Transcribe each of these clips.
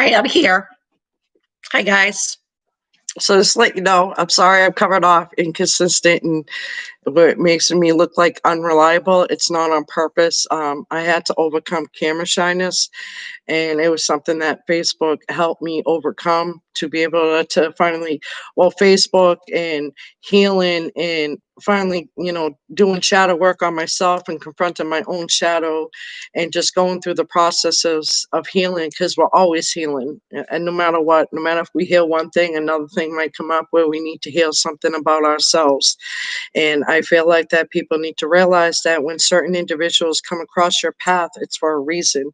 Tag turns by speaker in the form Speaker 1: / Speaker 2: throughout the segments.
Speaker 1: right, I'm here. Hi, guys. So just to let you know, I'm sorry I'm coming off inconsistent and what makes me look like unreliable. It's not on purpose. I had to overcome camera shyness, and it was something that Facebook helped me overcome to be able to finally, well, Facebook and healing and finally, doing shadow work on myself and confronting my own shadow and just going through the processes of healing because we're always healing. And no matter what, no matter if we heal one thing, another thing might come up where we need to heal something about ourselves. And I feel like that people need to realize that when certain individuals come across your path, it's for a reason.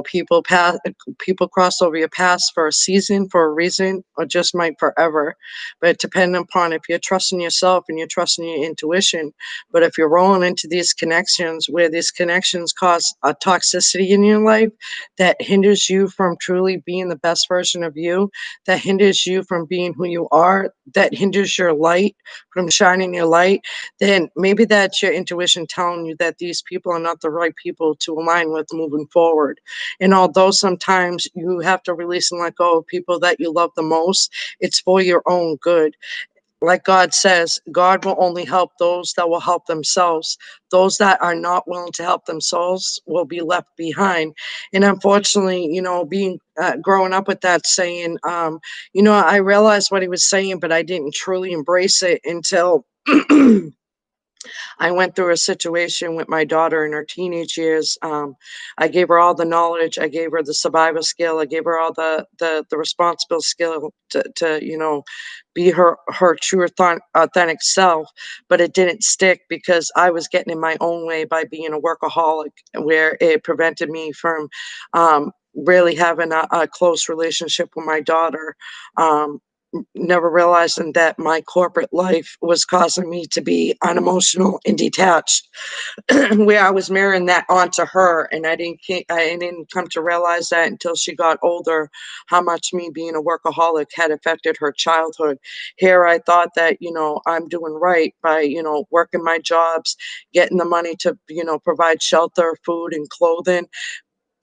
Speaker 1: People cross over your past for a season, for a reason, or just might forever. But depending upon if you're trusting yourself and you're trusting your intuition, but if you're rolling into these connections where these connections cause a toxicity in your life that hinders you from truly being the best version of you, that hinders you from being who you are, that hinders your light from shining your light, then maybe that's your intuition telling you that these people are not the right people to align with moving forward. And although sometimes you have to release and let go of people that you love the most, it's for your own good. Like God says, God will only help those that will help themselves. Those that are not willing to help themselves will be left behind. And unfortunately, being growing up with that saying, I realized what he was saying, but I didn't truly embrace it until I went through a situation with my daughter in her teenage years. I gave her all the knowledge. I gave her the survival skill. I gave her all the responsible skill to be her true authentic self. But it didn't stick because I was getting in my own way by being a workaholic, where it prevented me from really having a close relationship with my daughter. Never realizing that my corporate life was causing me to be unemotional and detached, where I was mirroring that onto her, and I didn't come to realize that until she got older, how much me being a workaholic had affected her childhood. Here, I thought that I'm doing right by working my jobs, getting the money to provide shelter, food, and clothing,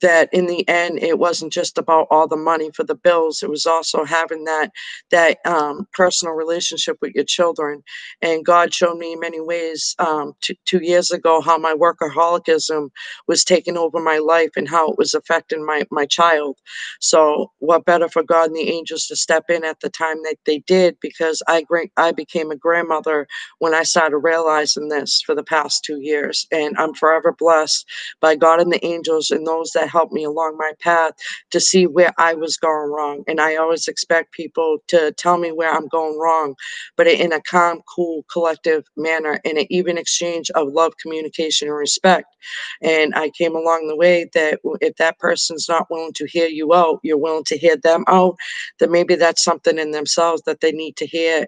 Speaker 1: that in the end it wasn't just about all the money for the bills. It was also having that personal relationship with your children. And God showed me in many ways 2 years ago how my workaholicism was taking over my life and how it was affecting my child. So what better for God and the angels to step in at the time that they did, because I became a grandmother when I started realizing this for the past 2 years. And I'm forever blessed by God and the angels and those that helped me along my path to see where I was going wrong. And I always expect people to tell me where I'm going wrong, but in a calm, cool, collective manner, in an even exchange of love, communication, and respect. And I came along the way that if that person's not willing to hear you out, you're willing to hear them out, then maybe that's something in themselves that they need to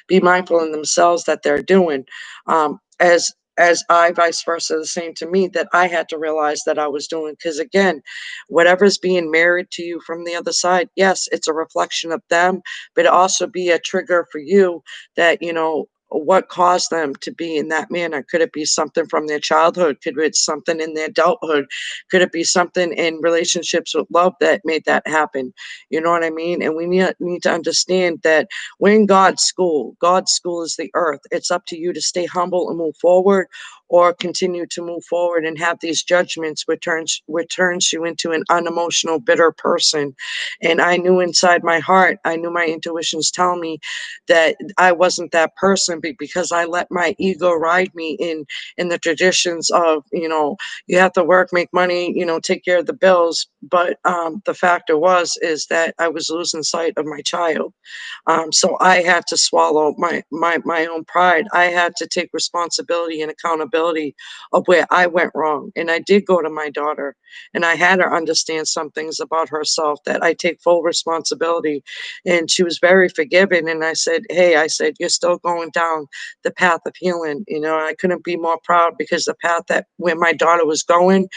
Speaker 1: be mindful in themselves that they're doing. As I vice versa the same to me, that I had to realize that I was doing, because again, whatever's being married to you from the other side, yes, it's a reflection of them, but it also be a trigger for you that what caused them to be in that manner. Could it be something from their childhood? Could it be something in their adulthood? Could it be something in relationships with love that made that happen? You know what I mean? And we need to understand that we're in God's school. God's school is the earth. It's up to you to stay humble and move forward, or continue to move forward and have these judgments, which turns you into an unemotional, bitter person. And I knew inside my heart, I knew my intuitions tell me that I wasn't that person, because I let my ego ride me in the traditions of, you have to work, make money, take care of the bills. But the factor is that I was losing sight of my child. So I had to swallow my own pride. I had to take responsibility and accountability of where I went wrong. And I did go to my daughter, and I had her understand some things about herself, that I take full responsibility. And she was very forgiving. And I said, hey, you're still going down the path of healing. I couldn't be more proud, because the path that where my daughter was going,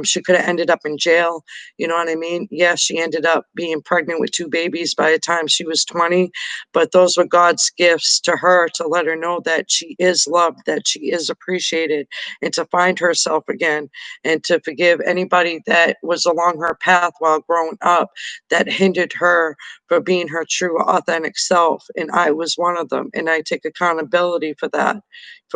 Speaker 1: she could have ended up in jail. You know what I mean? Yes, she ended up being pregnant with 2 babies by the time she was 20, but those were God's gifts to her to let her know that she is loved, that she is appreciated appreciated, and to find herself again, and to forgive anybody that was along her path while growing up that hindered her for being her true authentic self. And I was one of them. And I take accountability for that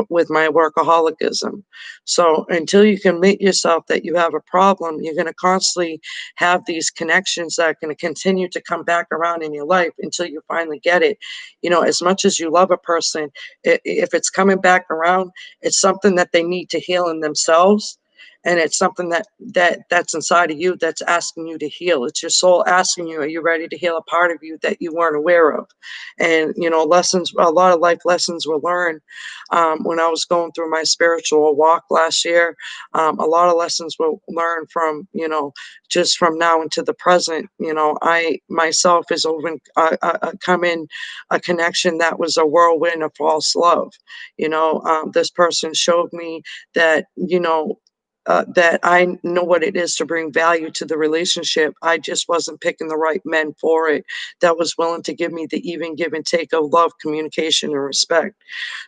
Speaker 1: with my workaholism. So until you can admit yourself that you have a problem, you're going to constantly have these connections that are going to continue to come back around in your life until you finally get it. You know, as much as you love a person, if it's coming back around, it's something that they need to heal in themselves, and it's something that's inside of you that's asking you to heal. It's your soul asking you, are you ready to heal a part of you that you weren't aware of? And you know, lessons, a lot of life lessons were learned when I was going through my spiritual walk last year. A lot of lessons were learned from, you know, just from now into the present. You know, I myself is over come in a connection that was a whirlwind of false love. You know, this person showed me that, you know, that I know what it is to bring value to the relationship. I just wasn't picking the right men for it that was willing to give me the even give and take of love, communication, and respect.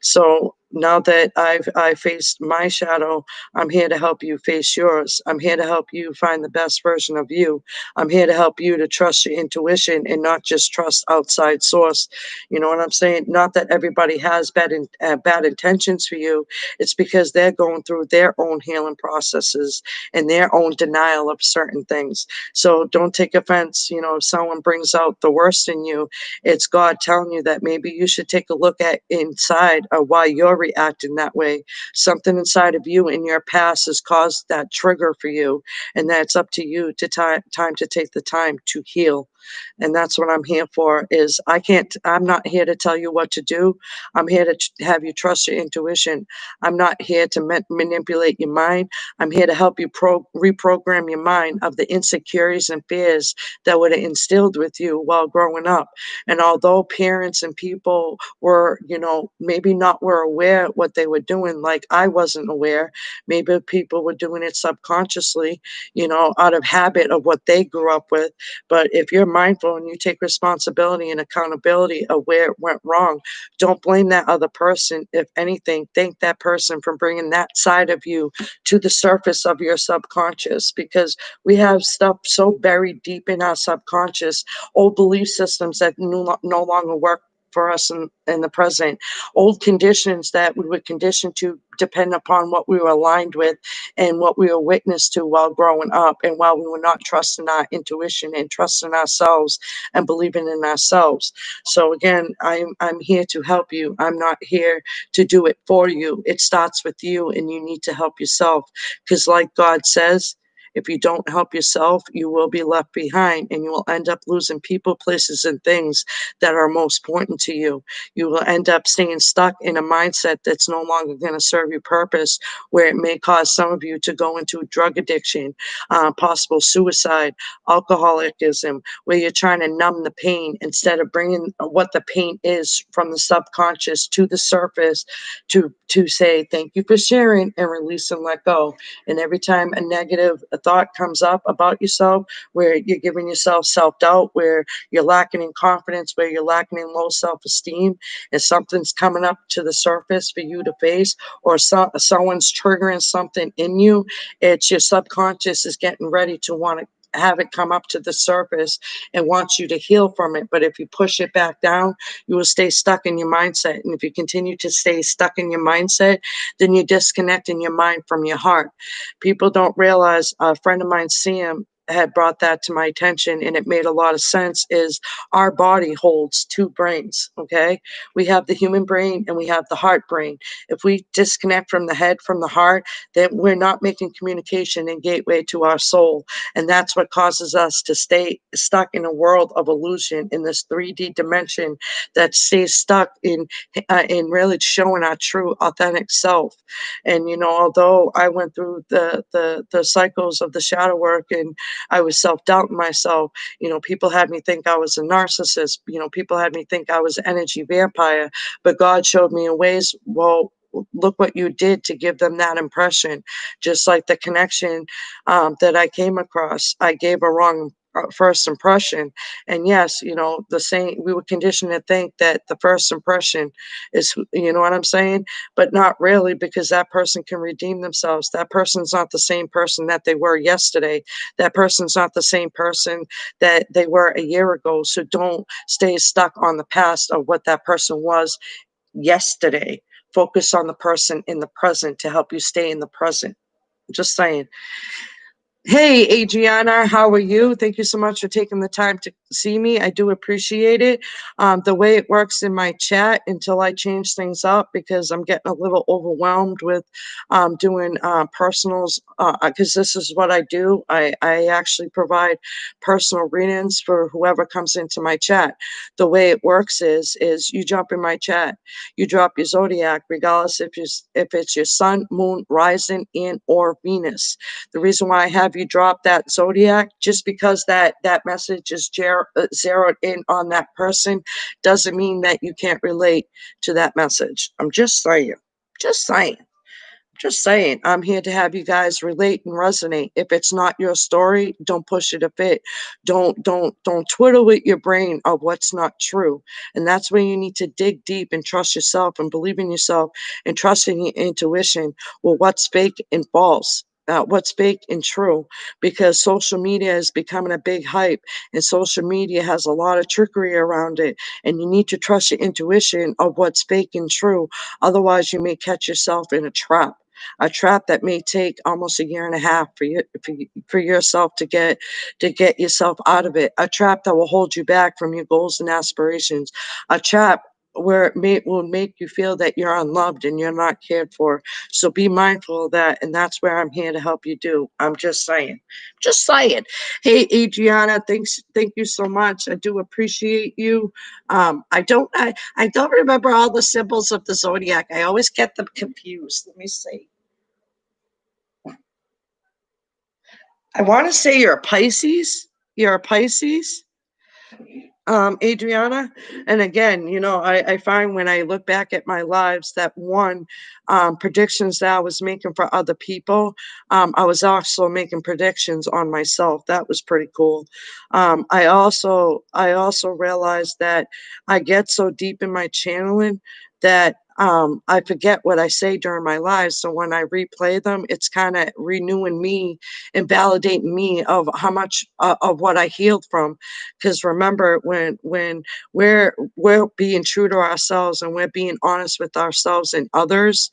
Speaker 1: So now that I faced my shadow, I'm here to help you face yours. I'm here to help you find the best version of you. I'm here to help you to trust your intuition and not just trust outside source. You know what I'm saying? Not that everybody has bad intentions for you. It's because they're going through their own healing processes and their own denial of certain things. So don't take offense, you know, if someone brings out the worst in you. It's God telling you that maybe you should take a look at inside of why you're reacting that way. Something inside of you in your past has caused that trigger for you, and that's up to you to time to take the time to heal. And that's what I'm here for. Is I'm not here to tell you what to do. I'm here to have you trust your intuition. I'm not here to manipulate your mind. I'm here to help you reprogram your mind of the insecurities and fears that were instilled with you while growing up. And although parents and people were, you know, maybe not were aware what they were doing, like I wasn't aware, maybe people were doing it subconsciously, you know, out of habit of what they grew up with. But if you're mindful and you take responsibility and accountability of where it went wrong, don't blame that other person. If anything, thank that person for bringing that side of you to the surface of your subconscious, because we have stuff so buried deep in our subconscious, old belief systems that no longer work for us in the present, old conditions that we were conditioned to depend upon what we were aligned with and what we were witness to while growing up, and while we were not trusting our intuition and trusting ourselves and believing in ourselves. So again, I'm here to help you. I'm not here to do it for you. It starts with you, and you need to help yourself, because like God says, if you don't help yourself, you will be left behind, and you will end up losing people, places, and things that are most important to you. You will end up staying stuck in a mindset that's no longer going to serve your purpose, where it may cause some of you to go into drug addiction, possible suicide, alcoholism, where you're trying to numb the pain instead of bringing what the pain is from the subconscious to the surface, to say thank you for sharing and release and let go. And every time a negative thought comes up about yourself, where you're giving yourself self-doubt, where you're lacking in confidence, where you're lacking in low self-esteem, and something's coming up to the surface for you to face, or someone's triggering something in you, it's your subconscious is getting ready to want to have it come up to the surface and wants you to heal from it. But if you push it back down, you will stay stuck in your mindset. And if you continue to stay stuck in your mindset, then you're disconnecting your mind from your heart. People don't realize, a friend of mine, Sam, had brought that to my attention, and it made a lot of sense. Is our body holds two brains. Okay, we have the human brain and we have the heart brain. If we disconnect from the head from the heart, then we're not making communication and gateway to our soul, and that's what causes us to stay stuck in a world of illusion, in this 3D dimension that stays stuck in really showing our true authentic self. And you know, although I went through the cycles of the shadow work, and I was self-doubting myself, you know, people had me think I was a narcissist, you know, people had me think I was an energy vampire, but God showed me in ways, well, look what you did to give them that impression. Just like the connection that I came across, I gave a wrong first impression. And yes, the saying, we were conditioned to think that the first impression is, you know what I'm saying? But not really, because that person can redeem themselves. That person's not the same person that they were yesterday. That person's not the same person that they were a year ago. So don't stay stuck on the past of what that person was yesterday. Focus on the person in the present to help you stay in the present. Just saying. Hey, Adriana, how are you? Thank you so much for taking the time to see me. I do appreciate it. The way it works in my chat until I change things up, because I'm getting a little overwhelmed with doing personals, because this is what I do. I actually provide personal readings for whoever comes into my chat. The way it works is you jump in my chat, you drop your zodiac, regardless if it's your sun, moon, rising, and or Venus. The reason why I have you drop that zodiac, just because that message is zeroed in on that person, doesn't mean that you can't relate to that message. I'm just saying. Just saying. Just saying, I'm here to have you guys relate and resonate. If it's not your story, don't push it to fit. Don't twiddle with your brain of what's not true. And that's when you need to dig deep and trust yourself and believe in yourself and trust in your intuition. Well, what's fake and false? What's fake and true, because social media is becoming a big hype, and social media has a lot of trickery around it, and you need to trust your intuition of what's fake and true. Otherwise, you may catch yourself in a trap that may take almost a year and a half for yourself to get yourself out of it, a trap that will hold you back from your goals and aspirations, a trap where will make you feel that you're unloved and you're not cared for. So be mindful of that, and that's where I'm here to help you do. I'm just saying. Just saying. Hey, Adriana, thank you so much. I do appreciate you. I don't remember all the symbols of the zodiac. I always get them confused. Let me see. I want to say you're a Pisces. You're a Pisces, Adriana. And again, I find when I look back at my lives that one, predictions that I was making for other people, I was also making predictions on myself. That was pretty cool. I also realized that I get so deep in my channeling that I forget what I say during my lives. So when I replay them, it's kind of renewing me and validating me of how much of what I healed from. Because remember, when we're being true to ourselves and we're being honest with ourselves and others,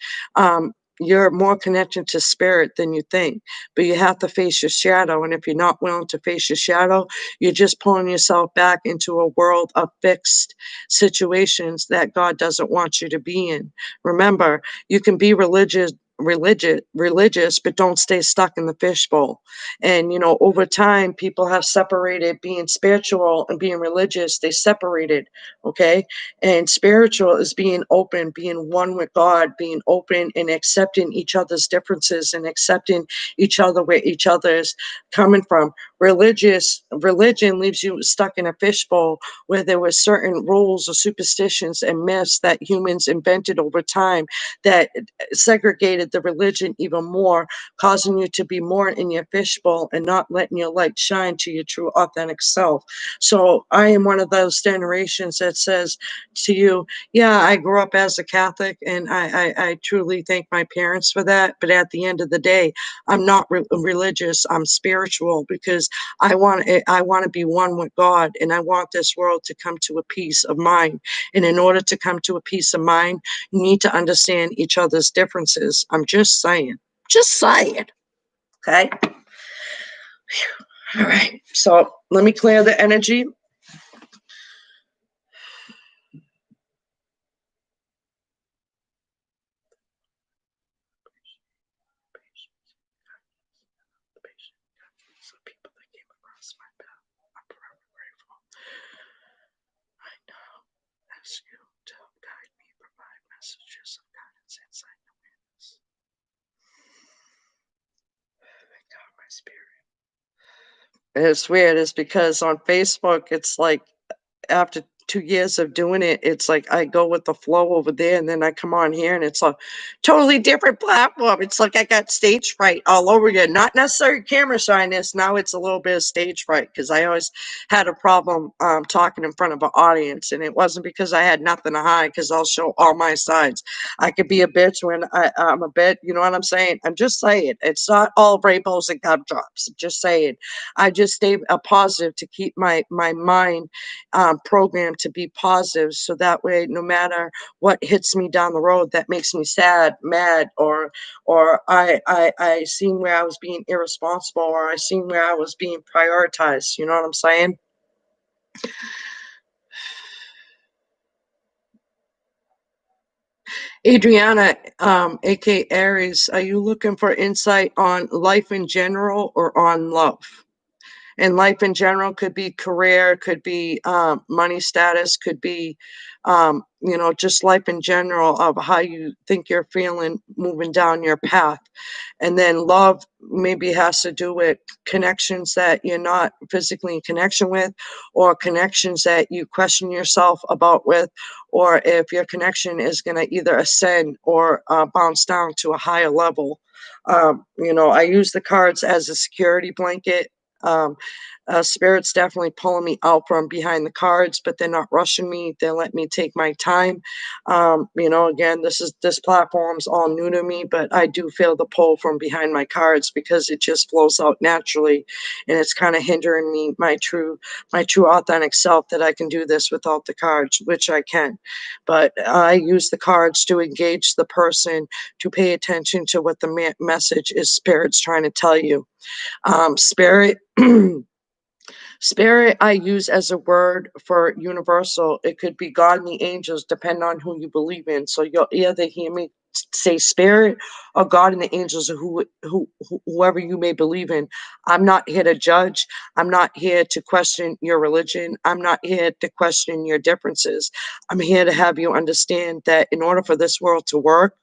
Speaker 1: you're more connected to spirit than you think. But you have to face your shadow, and if you're not willing to face your shadow, you're just pulling yourself back into a world of fixed situations that God doesn't want you to be in. Remember, you can be religious, but don't stay stuck in the fishbowl. And over time, people have separated being spiritual and being religious. They separated. Okay. And spiritual is being open, being one with God, being open and accepting each other's differences and accepting each other where each other's coming from. Religion leaves you stuck in a fishbowl where there were certain rules or superstitions and myths that humans invented over time that segregated the religion even more, causing you to be more in your fishbowl and not letting your light shine to your true authentic self. So I am one of those generations that says to you, yeah, I grew up as a Catholic, and I truly thank my parents for that. But at the end of the day, I'm not religious. I'm spiritual, because I want to be one with God, and I want this world to come to a peace of mind. And in order to come to a peace of mind, you need to understand each other's differences. I'm just saying. Just saying. Okay. All right. So let me clear the energy. So people that came across my path, I'm forever grateful. I now ask you to help guide me, provide messages of guidance, insight, and awareness. Thank God, my spirit. And it's weird, is because on Facebook, it's like after 2 years of doing it, it's like I go with the flow over there, and then I come on here, and it's a totally different platform. It's like I got stage fright all over again. Not necessarily camera shyness. Now it's a little bit of stage fright because I always had a problem talking in front of an audience, and it wasn't because I had nothing to hide. Because I'll show all my sides. I could be a bitch when I'm a bit. You know what I'm saying? I'm just saying. It's not all rainbows and gumdrops. Just saying. I just stay positive to keep my mind programmed to be positive, so that way, no matter what hits me down the road that makes me sad, mad, or I seen where I was being irresponsible, or I seen where I was being prioritized. You know what I'm saying? Adriana, aka Aries, are you looking for insight on life in general or on love? And life in general could be career, could be money status, could be, just life in general of how you think you're feeling moving down your path. And then love maybe has to do with connections that you're not physically in connection with, or connections that you question yourself about with, or if your connection is going to either ascend or bounce down to a higher level. I use the cards as a security blanket. Um, Spirit's definitely pulling me out from behind the cards, but they're not rushing me. They let me take my time. Again, this platform's all new to me, but I do feel the pull from behind my cards because it just flows out naturally, and it's kind of hindering me my true authentic self that I can do this without the cards, which I can. But I use the cards to engage the person to pay attention to what the message is Spirit's trying to tell you. Spirit. Spirit I use as a word for universal. It could be God and the angels, depending on who you believe in. So you'll either hear me say spirit or God and the angels, or whoever you may believe in. I'm not here to judge. I'm not here to question your religion. I'm not here to question your differences. I'm here to have you understand that in order for this world to work,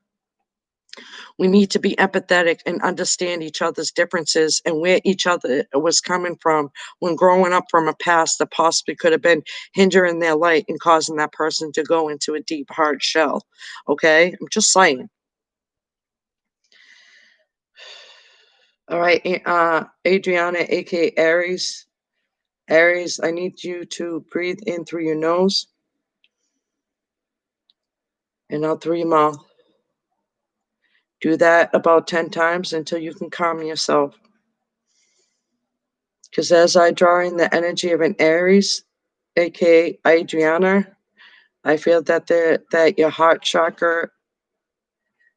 Speaker 1: we need to be empathetic and understand each other's differences and where each other was coming from when growing up from a past that possibly could have been hindering their light and causing that person to go into a deep, hard shell. Okay? I'm just saying. All right, Adriana, aka Aries. Aries, I need you to breathe in through your nose and out through your mouth. Do that about 10 times until you can calm yourself. Because as I draw in the energy of an Aries, aka Adriana, I feel that your heart chakra,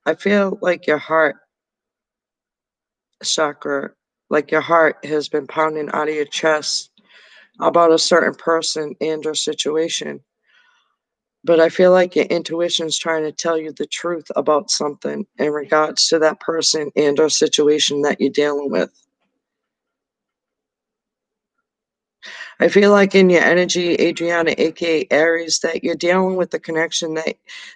Speaker 1: I feel like your heart chakra, like your heart has been pounding out of your chest about a certain person and or situation. But I feel like your intuition is trying to tell you the truth about something in regards to that person and or situation that you're dealing with. I feel like in your energy, Adriana, aka Aries, that you're dealing with the connection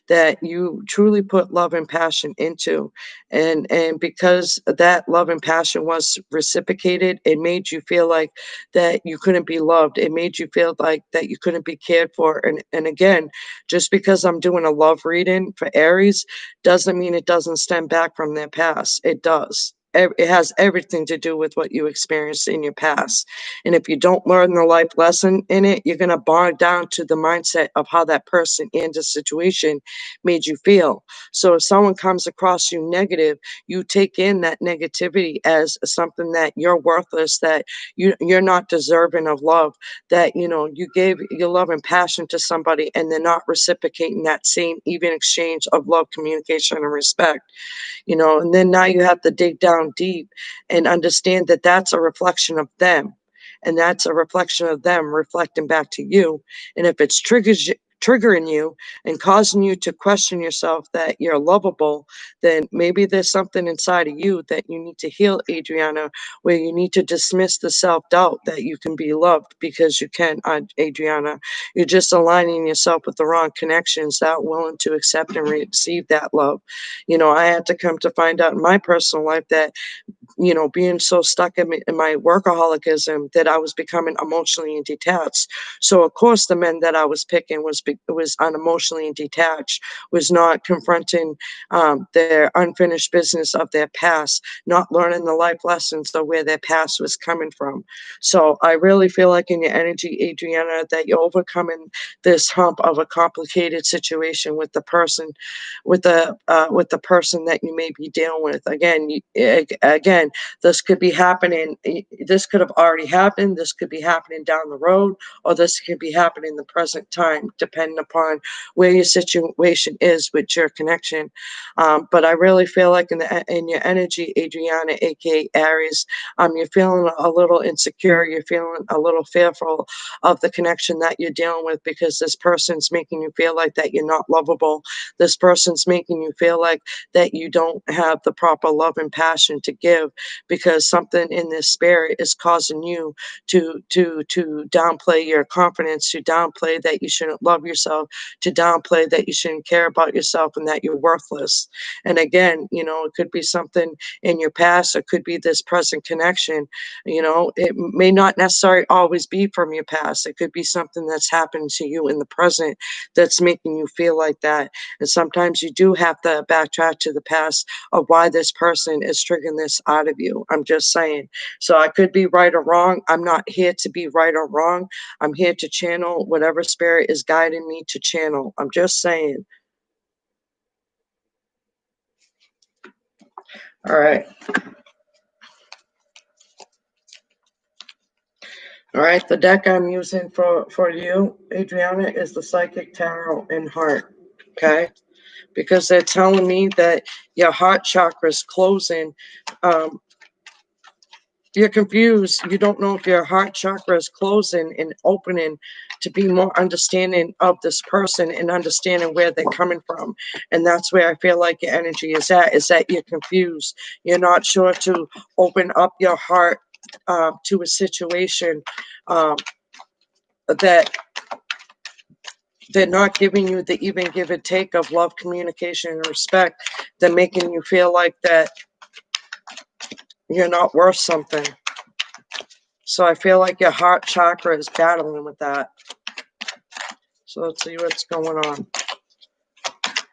Speaker 1: that you truly put love and passion into. And because that love and passion was reciprocated, it made you feel like that you couldn't be loved. It made you feel like that you couldn't be cared for. And again, just because I'm doing a love reading for Aries doesn't mean it doesn't stem back from their past. It does. It has everything to do with what you experienced in your past. And if you don't learn the life lesson in it, you're going to bog down to the mindset of how that person and the situation made you feel. So if someone comes across you negative, you take in that negativity as something that you're worthless, that you're not deserving of love, that you gave your love and passion to somebody and they're not reciprocating that same even exchange of love, communication, and respect. And then now you have to dig down deep and understand that that's a reflection of them, and that's a reflection of them reflecting back to you. And if it's triggering you and causing you to question yourself that you're lovable, then maybe there's something inside of you that you need to heal, Adriana, where you need to dismiss the self-doubt that you can be loved, because you can, Adriana. You're just aligning yourself with the wrong connections that are willing to accept and receive that love. I had to come to find out in my personal life that being so stuck in my workaholism that I was becoming emotionally detached. So of course, the men that I was picking was unemotionally detached, was not confronting their unfinished business of their past, not learning the life lessons of where their past was coming from. So I really feel like in your energy, Adriana, that you're overcoming this hump of a complicated situation with the person, with the person that you may be dealing with. Again, again, this could be happening. This could have already happened. This could be happening down the road, or this could be happening in the present time, depending upon where your situation is with your connection. But I really feel like in your energy, Adriana, aka Aries, you're feeling a little insecure. You're feeling a little fearful of the connection that you're dealing with because this person's making you feel like that you're not lovable. This person's making you feel like that you don't have the proper love and passion to give because something in this spirit is causing you to downplay your confidence, to downplay that you shouldn't love yourself, to downplay that you shouldn't care about yourself and that you're worthless. And again, it could be something in your past, it could be this present connection. It may not necessarily always be from your past. It could be something that's happened to you in the present that's making you feel like that. And sometimes you do have to backtrack to the past of why this person is triggering this out of you. I'm just saying. So I could be right or wrong. I'm not here to be right or wrong. I'm here to channel whatever spirit is guiding me to channel. I'm just saying. All right. All right. The deck I'm using for you, Adriana, is the Psychic Tarot in Heart. Okay. Because they're telling me that your heart chakra is closing. You're confused. You don't know if your heart chakra is closing and opening to be more understanding of this person and understanding where they're coming from. And that's where I feel like your energy is that you're confused. You're not sure to open up your heart to a situation that they're not giving you the even give and take of love, communication, and respect. They're making you feel like that you're not worth something. So I feel like your heart chakra is battling with that. So let's see what's going on.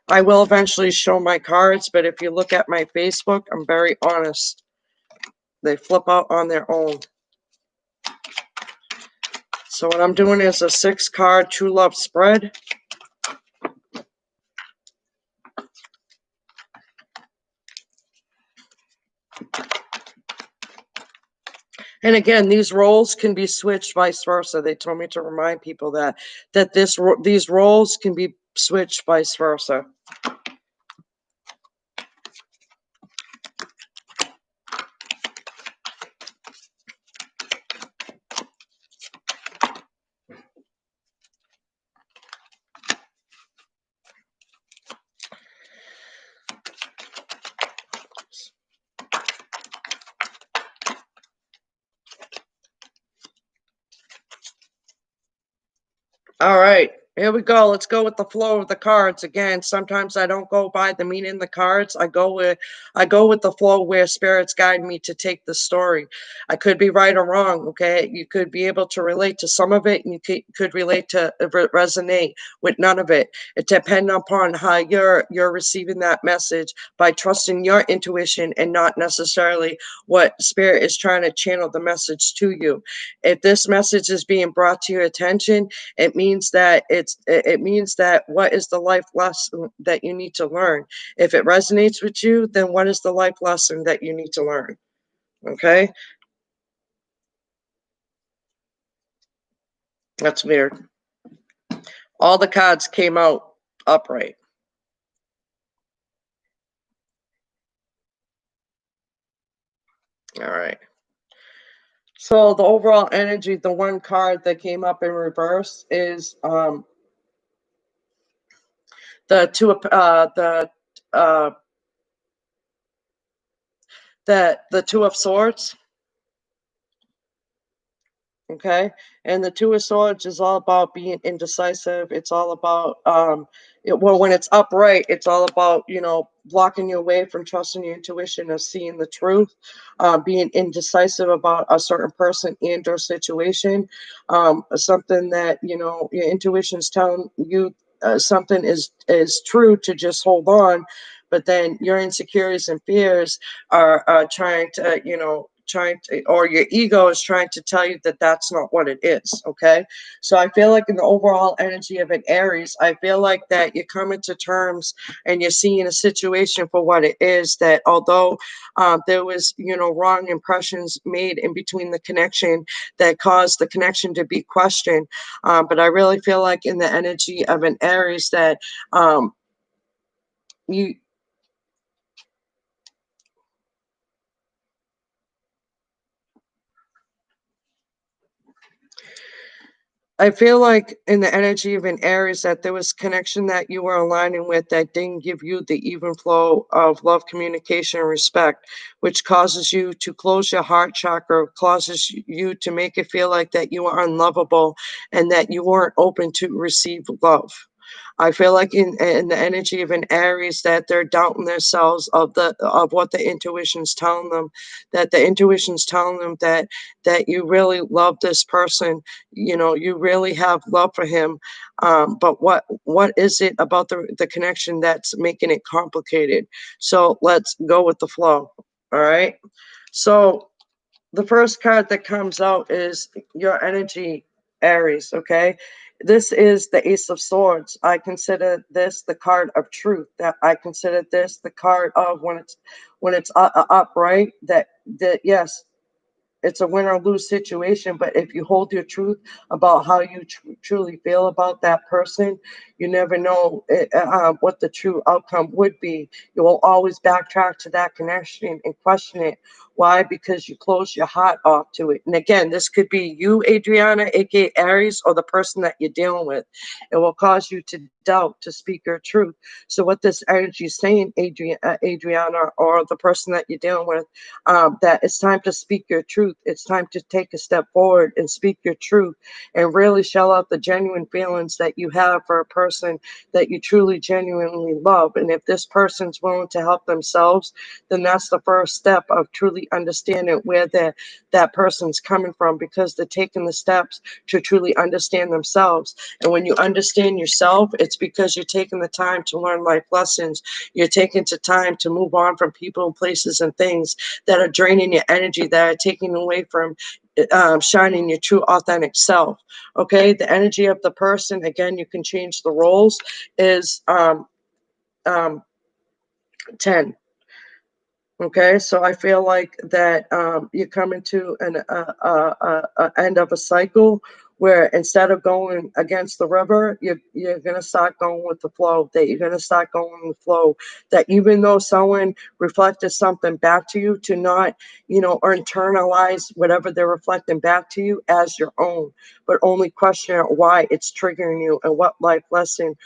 Speaker 1: I will eventually show my cards, but if you look at my Facebook, I'm very honest. They flip out on their own. So what I'm doing is a 6-card true love spread. And again, these roles can be switched vice versa. They told me to remind people that these roles can be switched vice versa. All right, here we go. Let's go with the flow of the cards again. Sometimes I don't go by the meaning of the cards. I go with the flow where spirits guide me to take the story. I could be right or wrong. Okay, you could be able to relate to some of it, and you could relate to resonate with none of it. It depends upon how you're receiving that message by trusting your intuition and not necessarily what spirit is trying to channel the message to you. If this message is being brought to your attention, it means that what is the life lesson that you need to learn? If it resonates with you, then what is the life lesson that you need to learn? Okay, that's weird. All the cards came out upright. All right. So the overall energy, the one card that came up in reverse is the two uh the Two of Swords. Okay. And the Two of Swords is all about being indecisive. It's all about well, when it's upright, it's all about, blocking your way from trusting your intuition of seeing the truth, being indecisive about a certain person and or situation, something that, your intuition's telling you something is true, to just hold on, but then your insecurities and fears are trying to, or your ego is trying to tell you that that's not what it is. Okay. So I feel like in the overall energy of an Aries, I feel like that you're coming to terms and you're seeing a situation for what it is, that although there was, wrong impressions made in between the connection that caused the connection to be questioned. But I really feel like in the energy of an Aries that you I feel like in the energy of an Aries that there was connection that you were aligning with that didn't give you the even flow of love, communication, and respect, which causes you to close your heart chakra, causes you to make it feel like that you are unlovable and that you weren't open to receive love. I feel like in the energy of an Aries that they're doubting themselves of what the intuition's telling them, that the intuition's telling them that you really love this person, you really have love for him, but what is it about the connection that's making it complicated? So let's go with the flow. All right. So the first card that comes out is your energy, Aries. Okay. This is the Ace of Swords. I consider this the card of truth. That I consider this the card of when it's upright. That yes, it's a win or lose situation. But if you hold your truth about how you truly feel about that person, you never know what the true outcome would be. You will always backtrack to that connection and question it. Why? Because you close your heart off to it. And again, this could be you, Adriana, aka Aries, or the person that you're dealing with. It will cause you to doubt to speak your truth. So, what this energy is saying, Adriana, or the person that you're dealing with, that it's time to speak your truth. It's time to take a step forward and speak your truth and really shell out the genuine feelings that you have for a person that you truly, genuinely love. And if this person's willing to help themselves, then that's the first step of truly understanding where that person's coming from, because they're taking the steps to truly understand themselves. And when you understand yourself, it's because you're taking the time to learn life lessons. You're taking the time to move on from people, places, and things that are draining your energy, that are taking away from shining your true authentic self. Okay, the energy of the person, again, you can change the roles, is um, 10. Okay, so I feel like that you're coming to an end of a cycle where instead of going against the river, you're gonna start going with the flow. That you're gonna start going with the flow. That even though someone reflected something back to you, to not, or internalize whatever they're reflecting back to you as your own, but only question why it's triggering you and what life lesson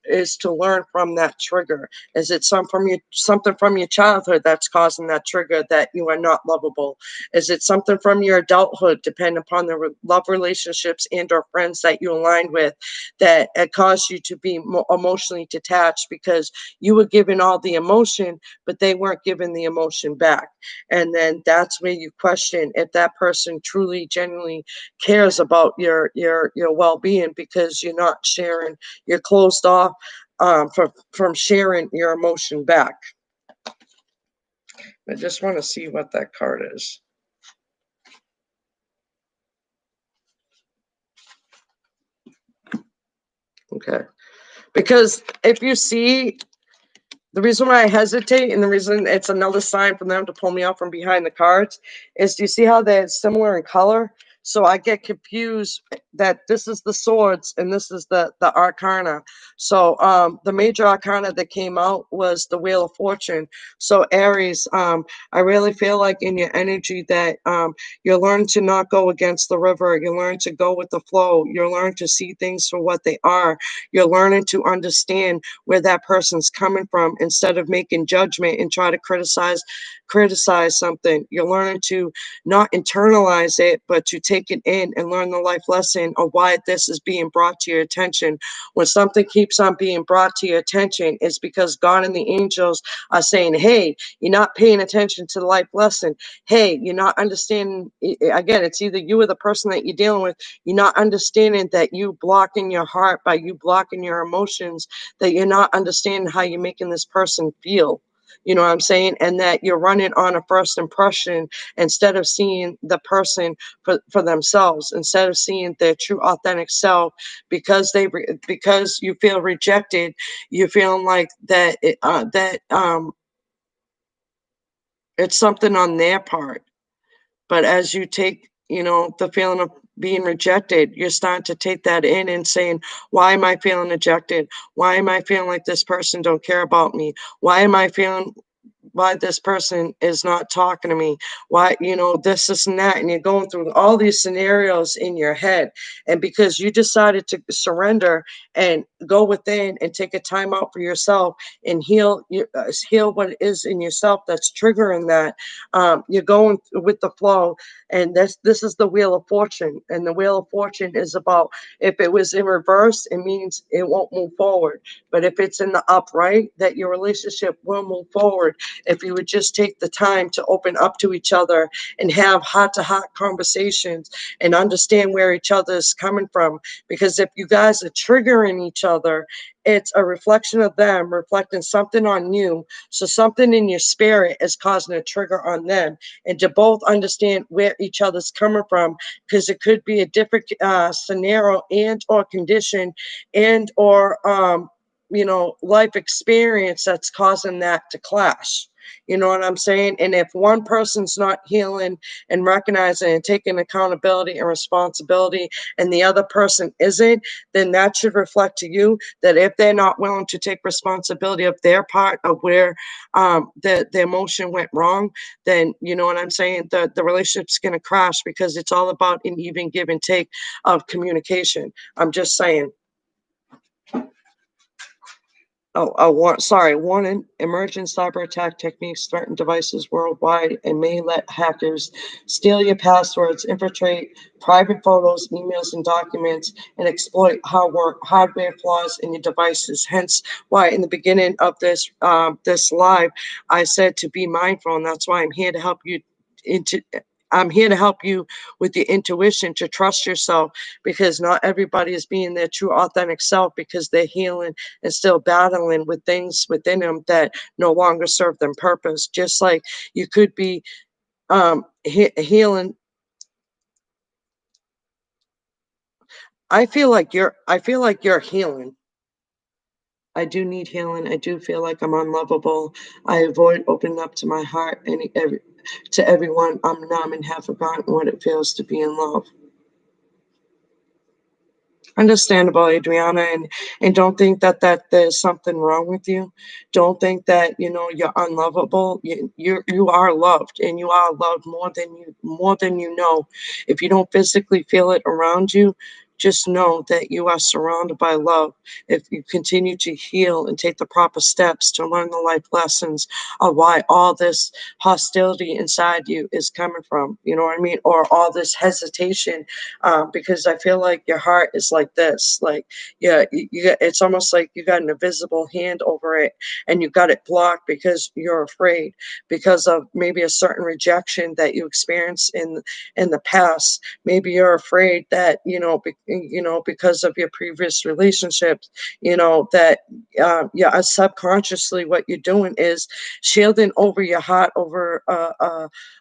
Speaker 1: is to learn from that trigger. Is it something from your childhood that's causing that trigger, that you are not lovable? Is it something from your adulthood, depending upon the love relationships and or friends that you aligned with, that it caused you to be emotionally detached because you were given all the emotion, but they weren't given the emotion back? And then that's where you question if that person truly, genuinely cares about your well-being, because you're not sharing, you're closed off from sharing your emotion back. I just want to see what that card is. Okay. Because if you see, the reason why I hesitate and the reason it's another sign for them to pull me out from behind the cards is, do you see how they're similar in color? So I get confused that this is the swords and this is the arcana. So the major arcana that came out was the Wheel of Fortune. So Aries, I really feel like in your energy that you learn to not go against the river. You learn to go with the flow. You learn to see things for what they are. You're learning to understand where that person's coming from instead of making judgment and try to criticize something. You're learning to not internalize it, but to take it in and learn the life lesson of why this is being brought to your attention. When something keeps on being brought to your attention, it's because God and the angels are saying, hey, you're not paying attention to the life lesson. Hey, you're not understanding. Again, it's either you or the person that you're dealing with. You're not understanding that you blocking your heart by you blocking your emotions, that you're not understanding how you're making this person feel. You know what I'm saying? And that you're running on a first impression instead of seeing the person for themselves, instead of seeing their true authentic self, because because you feel rejected, you're feeling like that it's something on their part. But as you take, the feeling of being rejected, you're starting to take that in and saying, why am I feeling rejected? Why am I feeling like this person don't care about me? Why am I feeling why this person is not talking to me, why, this and that, and you're going through all these scenarios in your head. And because you decided to surrender and go within and take a time out for yourself and heal what is in yourself that's triggering that, you're going with the flow. And this is the Wheel of Fortune, and the Wheel of Fortune is about, if it was in reverse, it means it won't move forward, but if it's in the upright, that your relationship will move forward. If you would just take the time to open up to each other and have heart to heart conversations and understand where each other is coming from. Because if you guys are triggering each other, it's a reflection of them reflecting something on you. So something in your spirit is causing a trigger on them. And to both understand where each other's coming from, because it could be a different scenario and or condition and or life experience that's causing that to clash. You know what I'm saying? And if one person's not healing and recognizing and taking accountability and responsibility, and the other person isn't, then that should reflect to you that if they're not willing to take responsibility of their part of where the emotion went wrong, then you know what I'm saying? The relationship's going to crash, because it's all about an even give and take of communication. I'm just saying. Sorry. Warning: emerging cyber attack techniques threaten devices worldwide and may let hackers steal your passwords, infiltrate private photos, emails, and documents, and exploit hardware flaws in your devices. Hence, why in the beginning of this live, I said to be mindful, and that's why I'm here to help you. Into I'm here to help you with your intuition to trust yourself, because not everybody is being their true authentic self, because they're healing and still battling with things within them that no longer serve them purpose. Just like you could be healing. I feel like you're healing. I do need healing. I do feel like I'm unlovable. I avoid opening up to my heart to everyone. I'm numb and have forgotten what it feels to be in love. Understandable, Adriana, and don't think that there's something wrong with you. Don't think that you're unlovable. You are loved, and you are loved more than you know. If you don't physically feel it around you, just know that you are surrounded by love. If you continue to heal and take the proper steps to learn the life lessons of why all this hostility inside you is coming from, you know what I mean, or all this hesitation, because I feel like your heart is like this. Like, yeah, it's almost like you got an invisible hand over it, and you got it blocked because you're afraid, because of maybe a certain rejection that you experienced in the past. Maybe you're afraid that because of your previous relationships, that yeah, subconsciously what you're doing is shielding over your heart over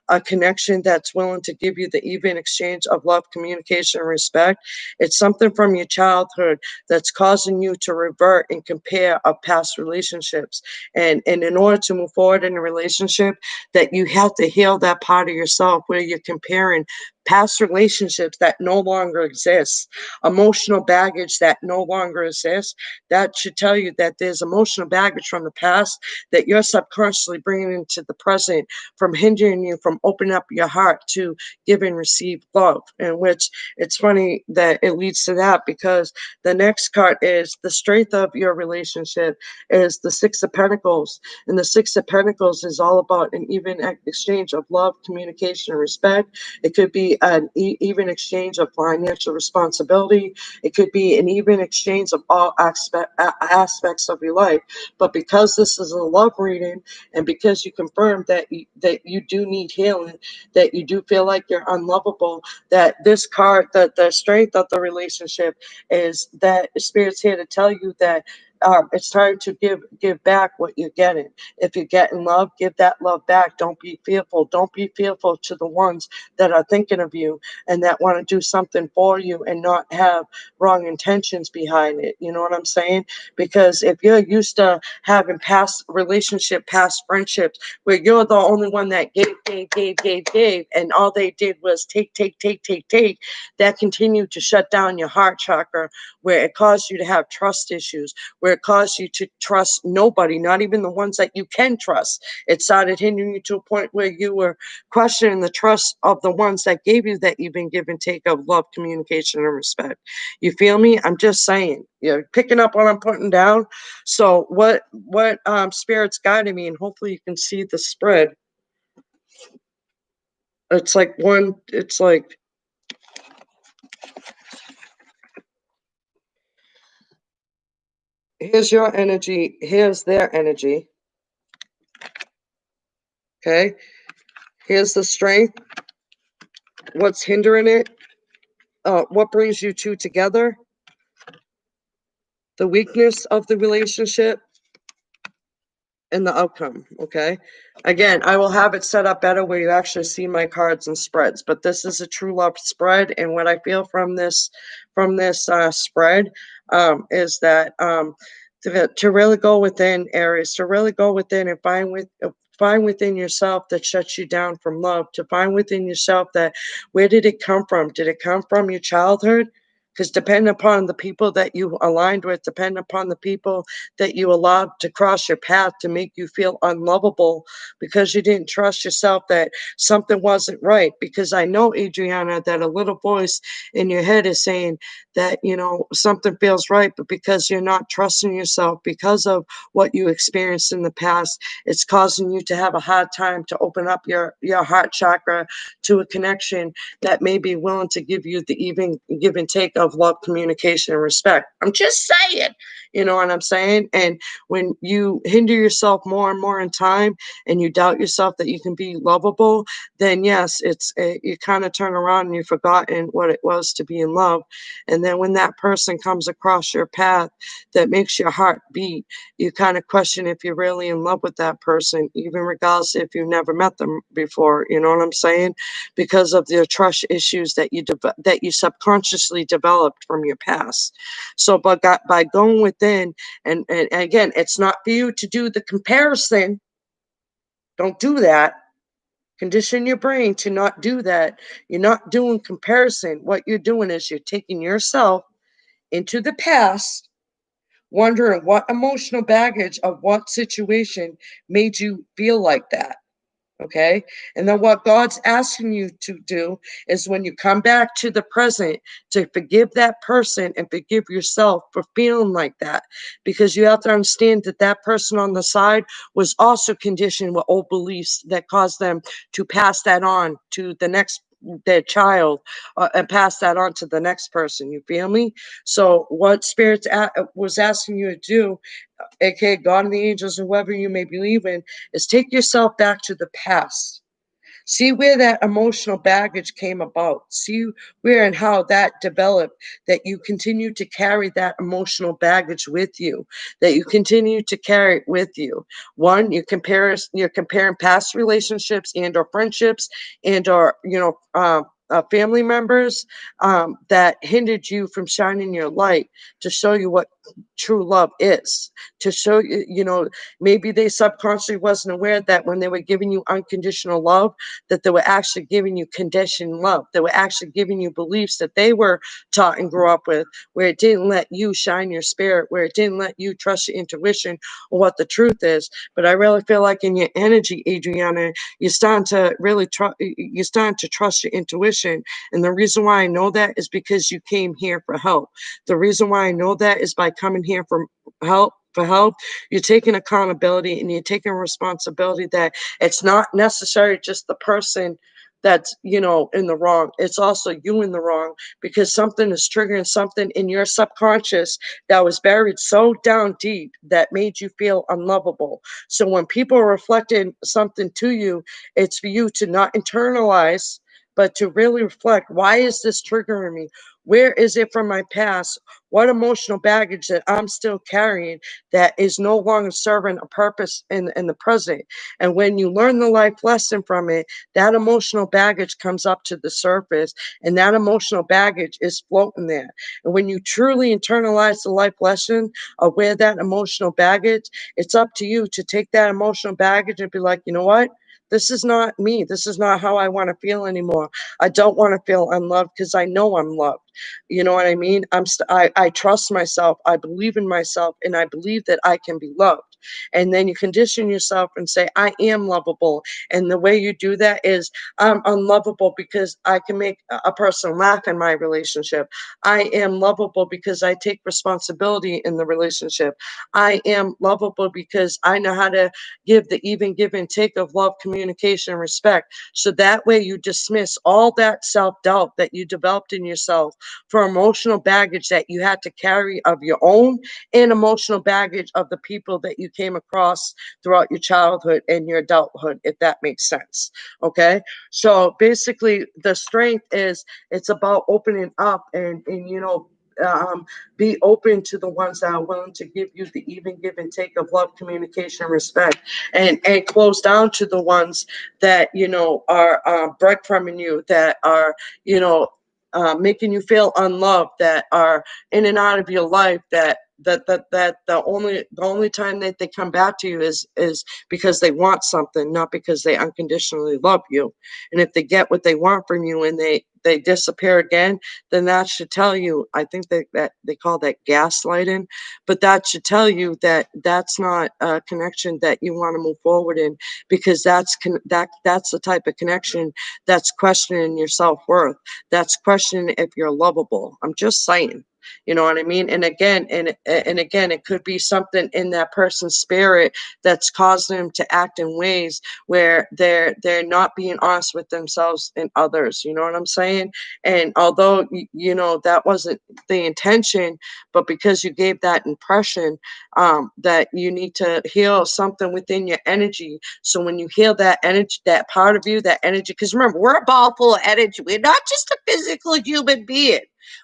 Speaker 1: a connection that's willing to give you the even exchange of love, communication, and respect. It's something from your childhood that's causing you to revert and compare of past relationships. And in order to move forward in a relationship, that you have to heal that part of yourself where you're comparing past relationships that no longer exist, emotional baggage that no longer exists. That should tell you that there's emotional baggage from the past that you're subconsciously bringing into the present, from hindering you from opening up your heart to give and receive love. In which it's funny that it leads to that, because the next card is the strength of your relationship is the Six of Pentacles. And the Six of Pentacles is all about an even exchange of love, communication, and respect. It could be an even exchange of financial responsibility. It could be an even exchange of all aspects of your life. But because this is a love reading, and because you confirm that you do need healing, that you do feel like you're unlovable, that this card, that the strength of the relationship is that Spirit's here to tell you that it's time to give back what you're getting. If you're getting love, give that love back. Don't be fearful. Don't be fearful to the ones that are thinking of you and that want to do something for you and not have wrong intentions behind it. You know what I'm saying? Because if you're used to having past friendships where you're the only one that gave, and all they did was take, that continued to shut down your heart chakra, where it caused you to have trust issues, where it caused you to trust nobody, not even the ones that you can trust. It started hindering you to a point where you were questioning the trust of the ones that gave you that even give and take of love, communication, and respect. You feel me? I'm just saying. You're picking up what I'm putting down. So what Spirit's guiding me, and hopefully you can see the spread. It's like here's your energy, here's their energy. Okay. Here's the strength, what's hindering it, what brings you two together, the weakness of the relationship, and the outcome. Okay. Again, I will have it set up better where you actually see my cards and spreads, but this is a true love spread. And what I feel from this spread is that to really go within, Aries, to really go within and find within yourself that shuts you down from love, to find within yourself that where did it come from? Did it come from your childhood? Because depending upon the people that you aligned with, depending upon the people that you allowed to cross your path to make you feel unlovable because you didn't trust yourself, that something wasn't right. Because I know, Adriana, that a little voice in your head is saying that, something feels right, but because you're not trusting yourself, because of what you experienced in the past, it's causing you to have a hard time to open up your heart chakra to a connection that may be willing to give you the even give and take of love, communication, and respect. I'm just saying, you know what I'm saying? And when you hinder yourself more and more in time, and you doubt yourself that you can be lovable, then yes, you kind of turn around and you've forgotten what it was to be in love. And then when that person comes across your path that makes your heart beat, you kind of question if you're really in love with that person, even regardless if you've never met them before. You know what I'm saying? Because of the trust issues that you subconsciously developed from your past. So, by going within, and again, it's not for you to do the comparison. Don't do that. Condition your brain to not do that. You're not doing comparison. What you're doing is you're taking yourself into the past, wondering what emotional baggage of what situation made you feel like that. Okay. And then what God's asking you to do is when you come back to the present, to forgive that person and forgive yourself for feeling like that. Because you have to understand that that person on the side was also conditioned with old beliefs that caused them to pass that on to the next their child, and pass that on to the next person. You feel me? So what was asking you to do, aka God and the angels, whoever you may believe in, is take yourself back to the past. See where that emotional baggage came about. See where and how that developed, that you continue to carry that emotional baggage with you, that you continue to carry it with you. One, you're comparing past relationships and or friendships and or, family members that hindered you from shining your light to show you what true love is, to show you, maybe they subconsciously wasn't aware that when they were giving you unconditional love, that they were actually giving you conditioned love. They were actually giving you beliefs that they were taught and grew up with, where it didn't let you shine your spirit, where it didn't let you trust your intuition or what the truth is. But I really feel like in your energy, Adriana, you're starting to really you're starting to trust your intuition. And the reason why I know that is because you came here for help. The reason why I know that is by coming here for help, you're taking accountability and you're taking responsibility that it's not necessarily just the person that's in the wrong. It's also you in the wrong, because something is triggering something in your subconscious that was buried so down deep that made you feel unlovable. So when people are reflecting something to you, it's for you to not internalize, but to really reflect, why is this triggering me? Where is it from my past? What emotional baggage that I'm still carrying that is no longer serving a purpose in the present? And when you learn the life lesson from it, that emotional baggage comes up to the surface, and that emotional baggage is floating there. And when you truly internalize the life lesson of where that emotional baggage, it's up to you to take that emotional baggage and be like, you know what? This is not me. This is not how I want to feel anymore. I don't want to feel unloved because I know I'm loved. You know what I mean? I trust myself. I believe in myself, and I believe that I can be loved. And then you condition yourself and say, I am lovable. And the way you do that is, I'm unlovable because I can make a person laugh in my relationship. I am lovable because I take responsibility in the relationship. I am lovable because I know how to give the even give and take of love, communication, and respect. So that way you dismiss all that self-doubt that you developed in yourself for emotional baggage that you had to carry of your own, and emotional baggage of the people that you came across throughout your childhood and your adulthood, if that makes sense. Okay. So basically the strength is, it's about opening up and be open to the ones that are willing to give you the even give and take of love, communication, respect, and close down to the ones that are breadcrumbing you, that are making you feel unloved, that are in and out of your life, that the only time that they come back to you is because they want something, not because they unconditionally love you. And if they get what they want from you and they disappear again, then that should tell you, I think that they call that gaslighting, but that should tell you that that's not a connection that you want to move forward in, because that's the type of connection that's questioning your self-worth, that's questioning if you're lovable. I'm just saying. You know what I mean? And again, it could be something in that person's spirit that's causing them to act in ways where they're not being honest with themselves and others. You know what I'm saying? And although that wasn't the intention, but because you gave that impression, that you need to heal something within your energy. So when you heal that energy, that part of you, that energy, because remember, we're a ball full of energy. We're not just a physical human being.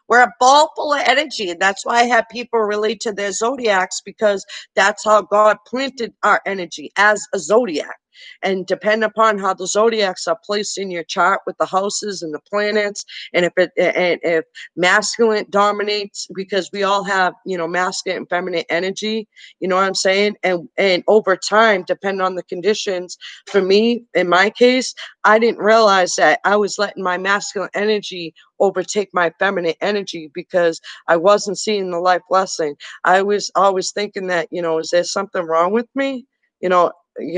Speaker 1: We're a ball full of energy. And that's why I have people relate to their zodiacs, because that's how God planted our energy as a zodiac. And depend upon how the zodiacs are placed in your chart with the houses and the planets, and if masculine dominates, because we all have masculine and feminine energy, you know what I'm saying? And over time, depending on the conditions, for me, in my case, I didn't realize that I was letting my masculine energy overtake my feminine energy, because I wasn't seeing the life lesson. I was always thinking that, is there something wrong with me? You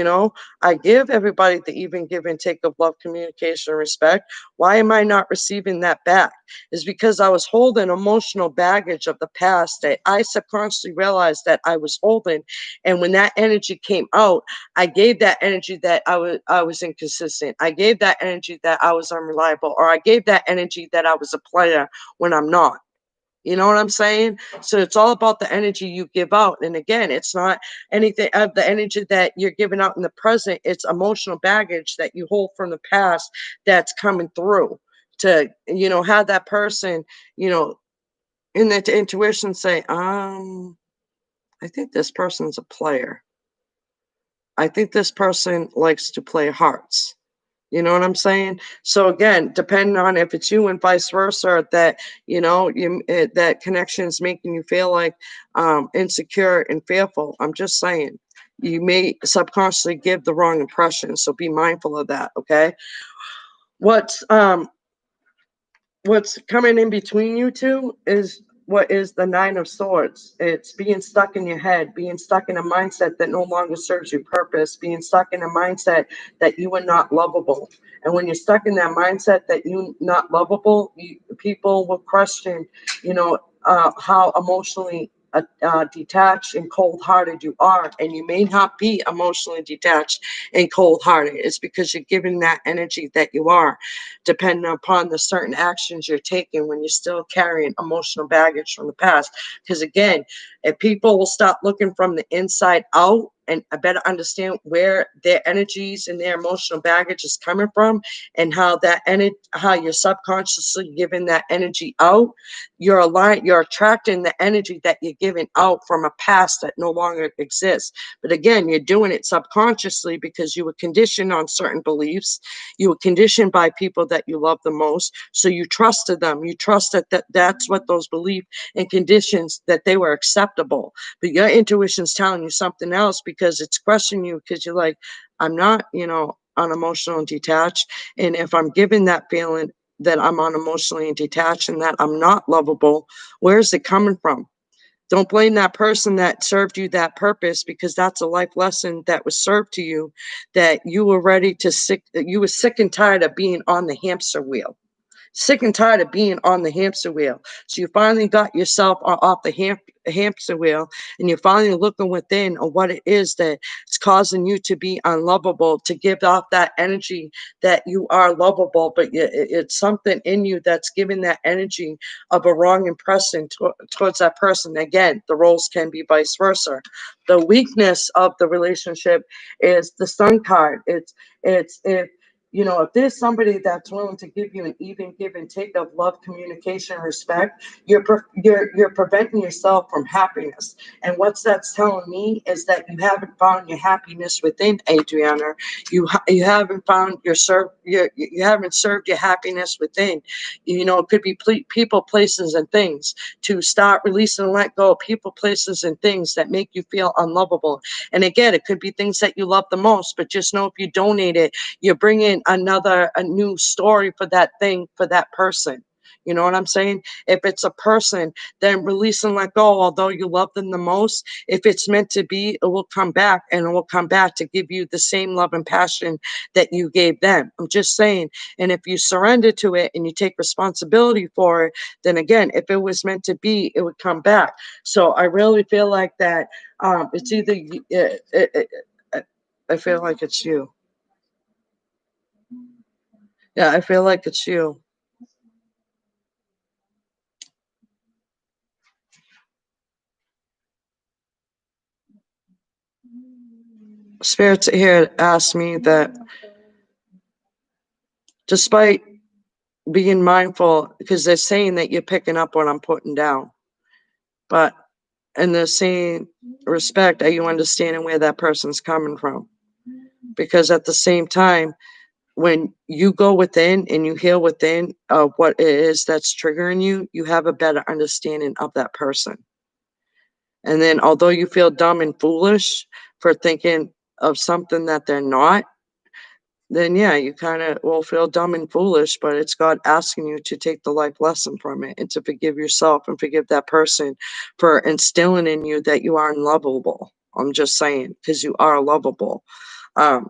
Speaker 1: know, I give everybody the even give and take of love, communication, and respect. Why am I not receiving that back? Is because I was holding emotional baggage of the past that I subconsciously realized that I was holding. And when that energy came out, I gave that energy that I was inconsistent. I gave that energy that I was unreliable, or I gave that energy that I was a player when I'm not. You know what I'm saying? So it's all about the energy you give out. And again, it's not anything of the energy that you're giving out in the present. It's emotional baggage that you hold from the past that's coming through to, have that person, you know, in that intuition say, I think this person's a player. I think this person likes to play hearts. You know what I'm saying? So again, depending on if it's you and vice versa, that that connection is making you feel like insecure and fearful. I'm just saying, you may subconsciously give the wrong impression. So be mindful of that. Okay. What's um what's coming in between you two is what is the nine of swords. It's being stuck in your head, being stuck in a mindset that no longer serves you purpose, being stuck in a mindset that you are not lovable. And when you're stuck in that mindset that you're not lovable, people will question, how emotionally detached and cold-hearted you are. And you may not be emotionally detached and cold-hearted. It's because you're giving that energy that you are, depending upon the certain actions you're taking when you're still carrying emotional baggage from the past. Because again, if people will stop looking from the inside out and I better understand where their energies and their emotional baggage is coming from, and how how you're subconsciously giving that energy out, you're attracting the energy that you're giving out from a past that no longer exists. But again, you're doing it subconsciously because you were conditioned on certain beliefs. You were conditioned by people that you love the most, so you trusted them. You trusted that's what those beliefs and conditions, that they were acceptable. But your intuition's telling you something else, because it's questioning you, because you're like, I'm not, unemotional and detached. And if I'm given that feeling that I'm unemotionally and detached and that I'm not lovable, where's it coming from? Don't blame that person that served you that purpose, because that's a life lesson that was served to you, that you were you were sick and tired of being on the hamster wheel, sick and tired of being on the hamster wheel. So you finally got yourself off the hamster wheel, and you're finally looking within on what it is that it's causing you to be unlovable, to give off that energy that you are lovable, but it's something in you that's giving that energy of a wrong impression towards that person. Again, the roles can be vice versa. The weakness of the relationship is the sun card. It's if there's somebody that's willing to give you an even give and take of love, communication, respect, you're preventing yourself from happiness. And what that's telling me is that you haven't found your happiness within, Adriana. You haven't found you haven't served your happiness within. It could be people, places, and things. To start releasing and let go of people, places, and things that make you feel unlovable. And again, it could be things that you love the most, but just know if you donate it, you're bringing a new story for that thing, for that person. You know what I'm saying? If it's a person, then release and let go. Although you love them the most, if it's meant to be, it will come back, and it will come back to give you the same love and passion that you gave them. I'm just saying. And if you surrender to it and you take responsibility for it, then again, if it was meant to be, it would come back. So I really feel like that. It's either I feel like it's you. Yeah, I feel like it's you. Spirits here asked me that despite being mindful, because they're saying that you're picking up what I'm putting down, but in the same respect, are you understanding where that person's coming from? Because at the same time, when you go within and you heal within what it is that's triggering you, you have a better understanding of that person. And then, although you feel dumb and foolish for thinking of something that they're not, then yeah, you kind of will feel dumb and foolish, but it's God asking you to take the life lesson from it and to forgive yourself and forgive that person for instilling in you that you are unlovable. I'm just saying, because you are lovable.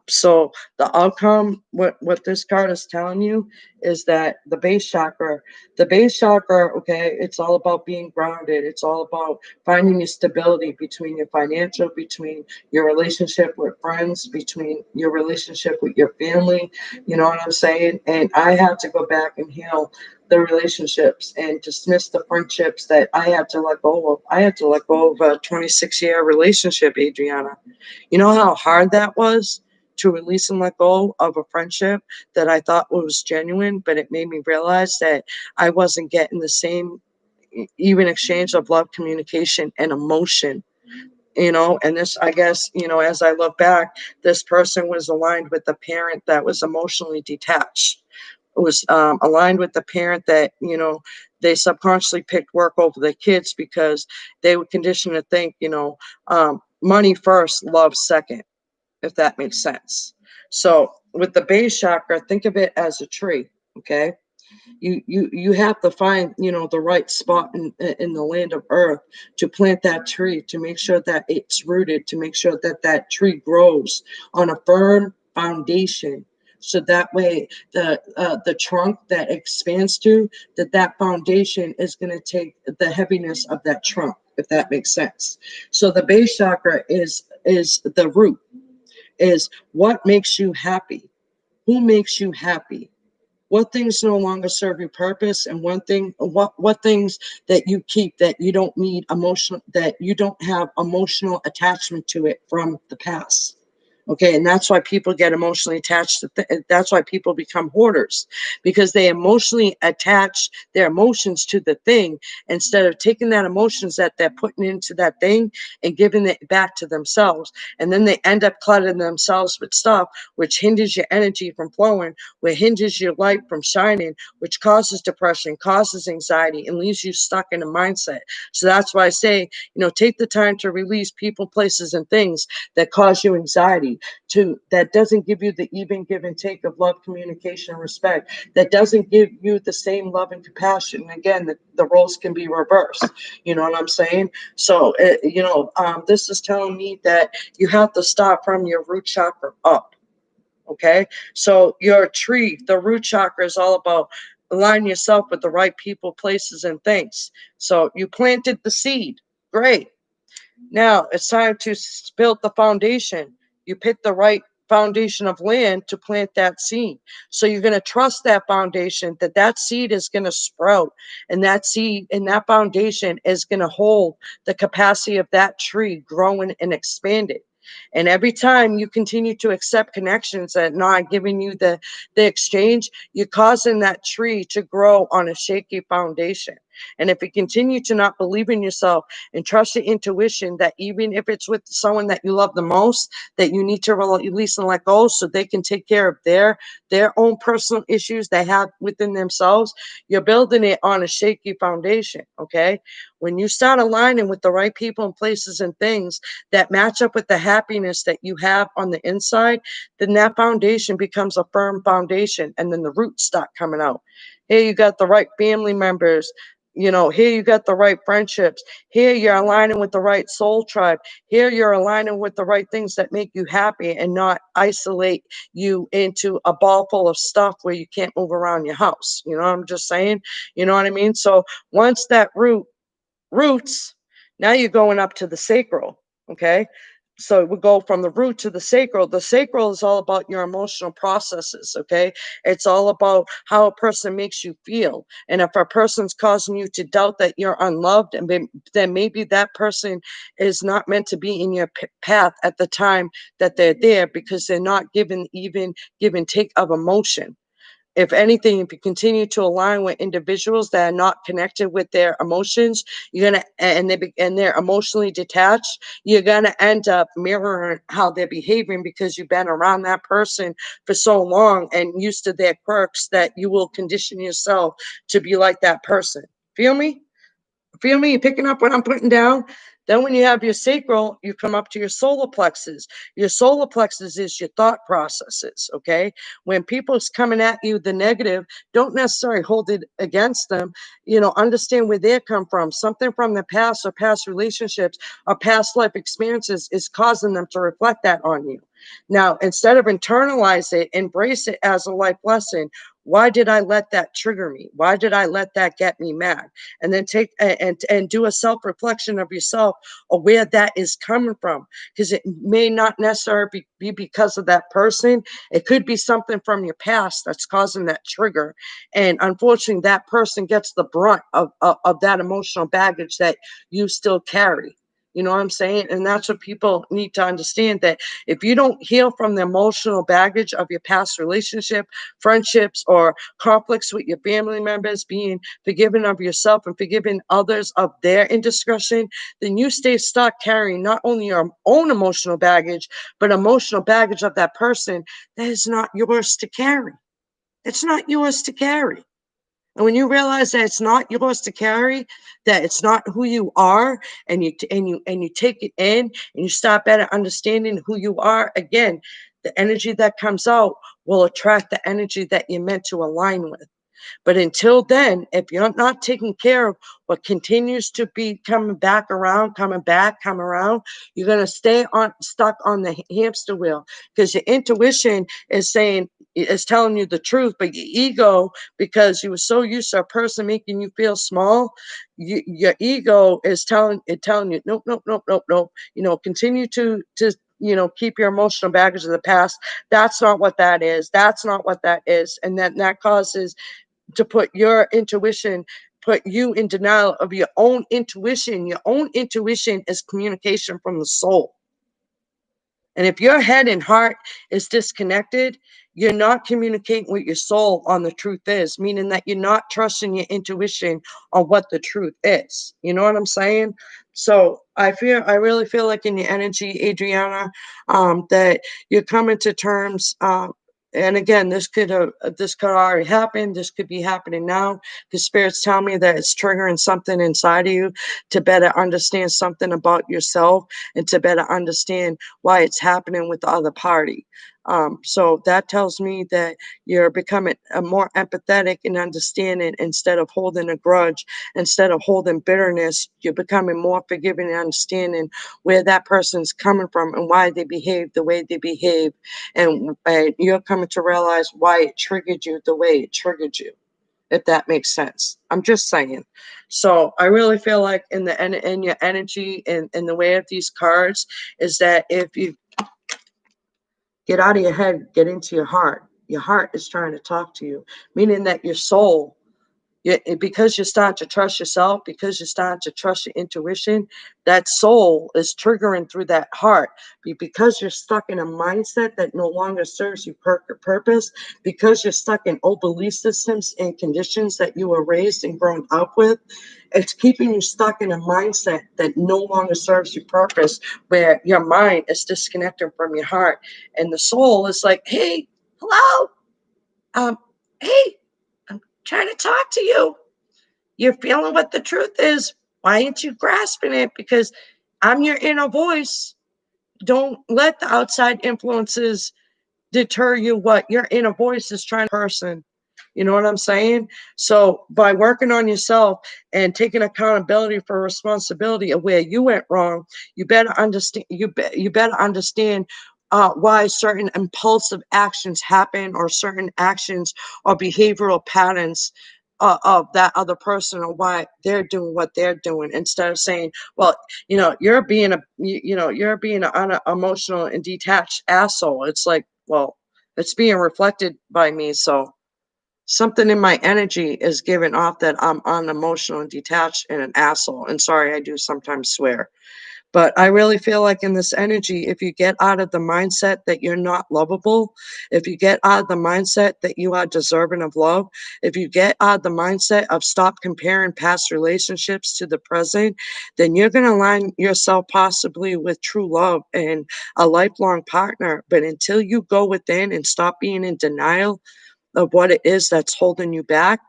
Speaker 1: So the outcome, what this card is telling you, is that the base chakra, okay, it's all about being grounded. It's all about finding your stability between your financial, between your relationship with friends, between your relationship with your family. You know what I'm saying? And I had to go back and heal the relationships and dismiss the friendships that I had to let go of. I had to let go of a 26-year relationship, Adriana. You know how hard that was to release and let go of a friendship that I thought was genuine, but it made me realize that I wasn't getting the same even exchange of love, communication, and emotion And this, I guess, as I look back, this person was aligned with the parent that was emotionally detached. It was aligned with the parent that, they subconsciously picked work over the kids because they were conditioned to think, money first, love second, if that makes sense. So with the base chakra, think of it as a tree. Okay. You have to find, the right spot in the land of earth to plant that tree, to make sure that it's rooted, to make sure that that tree grows on a firm foundation, so that way the trunk that expands to, that foundation is going to take the heaviness of that trunk, if that makes sense. So the base chakra is the root, is what makes you happy, who makes you happy, what things no longer serve your purpose, and what things that you keep, that you don't need emotional, that you don't have emotional attachment to it from the past. Okay, and that's why people get emotionally attached to that's why people become hoarders, because they emotionally attach their emotions to the thing, instead of taking that emotions that they're putting into that thing and giving it back to themselves. And then they end up cluttering themselves with stuff, which hinders your energy from flowing, which hinders your light from shining, which causes depression, causes anxiety, and leaves you stuck in a mindset. So that's why I say, take the time to release people, places, and things that cause you anxiety, that doesn't give you the even give and take of love, communication, and respect, that doesn't give you the same love and compassion. And again, the roles can be reversed. You know what I'm saying? So, this is telling me that you have to start from your root chakra up. Okay. So your tree, the root chakra, is all about aligning yourself with the right people, places, and things. So you planted the seed. Great. Now it's time to build the foundation. You pick the right foundation of land to plant that seed. So you're going to trust that foundation, that seed is going to sprout, and that seed and that foundation is going to hold the capacity of that tree growing and expanding. And every time you continue to accept connections that are not giving you the exchange, you're causing that tree to grow on a shaky foundation. And if you continue to not believe in yourself and trust your intuition, that even if it's with someone that you love the most, that you need to release and let go so they can take care of their own personal issues they have within themselves, you're building it on a shaky foundation. Okay. When you start aligning with the right people and places and things that match up with the happiness that you have on the inside, then that foundation becomes a firm foundation, and then the roots start coming out. Here you got the right family members, here you got the right friendships. Here you're aligning with the right soul tribe. Here you're aligning with the right things that make you happy and not isolate you into a ball full of stuff where you can't move around your house. You know what I'm just saying? You know what I mean? So once that roots, now you're going up to the sacral. Okay. So we go from the root to the sacral. The sacral is all about your emotional processes. Okay. It's all about how a person makes you feel. And if a person's causing you to doubt that you're unloved, and then maybe that person is not meant to be in your path at the time that they're there, because they're not given even give and take of emotion. If anything, if you continue to align with individuals that are not connected with their emotions, you're gonna and they're emotionally detached, you're gonna end up mirroring how they're behaving, because you've been around that person for so long and used to their quirks, that you will condition yourself to be like that person. Feel me? Feel me? You picking up what I'm putting down? Then when you have your sacral, you come up to your solar plexus. Your solar plexus is your thought processes, okay? When people's coming at you, the negative, don't necessarily hold it against them. Understand where they come from. Something from the past, or past relationships, or past life experiences is causing them to reflect that on you. Now, instead of internalize it, embrace it as a life lesson. Why did I let that trigger me? Why did I let that get me mad? And then take and do a self-reflection of yourself, of where that is coming from, because it may not necessarily be because of that person. It could be something from your past that's causing that trigger, and unfortunately that person gets the brunt of that emotional baggage that you still carry. You know what I'm saying? And that's what people need to understand, that if you don't heal from the emotional baggage of your past relationship, friendships, or conflicts with your family members, being forgiven of yourself and forgiving others of their indiscretion, then you stay stuck carrying not only your own emotional baggage, but emotional baggage of that person that is not yours to carry. It's not yours to carry. And when you realize that it's not yours to carry, that it's not who you are, and you take it in, and you start better understanding who you are, again, the energy that comes out will attract the energy that you're meant to align with. But until then, if you're not taking care of what continues to be coming back around, coming back, come around, you're gonna stay on stuck on the hamster wheel, because your intuition is telling you the truth, but your ego, because you were so used to a person making you feel small, your ego is telling you, nope, nope, nope, nope, nope. Continue to keep your emotional baggage of the past. That's not what that is. That's not what that is. And then that causes to put you in denial of your own intuition. Your own intuition is communication from the soul. And if your head and heart is disconnected, you're not communicating with your soul on the truth is, meaning that you're not trusting your intuition on what the truth is. You know what I'm saying? So I really feel like in your energy, Adriana, that you're coming to terms. And again, this could already happen. This could be happening now. The spirits tell me that it's triggering something inside of you to better understand something about yourself, and to better understand why it's happening with the other party. So that tells me that you're becoming more empathetic and understanding, instead of holding a grudge, instead of holding bitterness. You're becoming more forgiving and understanding where that person's coming from and why they behave the way they behave. And you're coming to realize why it triggered you the way it triggered you, if that makes sense. I'm just saying. So I really feel like in your energy and in the way of these cards is that if you get out of your head, get into your heart is trying to talk to you, meaning that your soul, because you're starting to trust yourself, because you're starting to trust your intuition, that soul is triggering through that heart. Because you're stuck in a mindset that no longer serves you purpose, because you're stuck in old belief systems and conditions that you were raised and grown up with, it's keeping you stuck in a mindset that no longer serves you purpose, where your mind is disconnected from your heart. And the soul is like, hey, hello, hey, I'm trying to talk to you. You're feeling what the truth is. Why aren't you grasping it? Because I'm your inner voice. Don't let the outside influences deter you. What your inner voice is trying to person. You know what I'm saying? So by working on yourself and taking accountability for responsibility of where you went wrong, you better understand. You better understand why certain impulsive actions happen, or certain actions or behavioral patterns of that other person, or why they're doing what they're doing, instead of saying, well, you're being an emotional and detached asshole. It's like, well, it's being reflected by me. So something in my energy is giving off that I'm unemotional and detached and an asshole. And sorry, I do sometimes swear. But I really feel like in this energy, if you get out of the mindset that you're not lovable, if you get out of the mindset that you are deserving of love, if you get out of the mindset of stop comparing past relationships to the present, then you're going to align yourself possibly with true love and a lifelong partner. But until you go within and stop being in denial of what it is that's holding you back,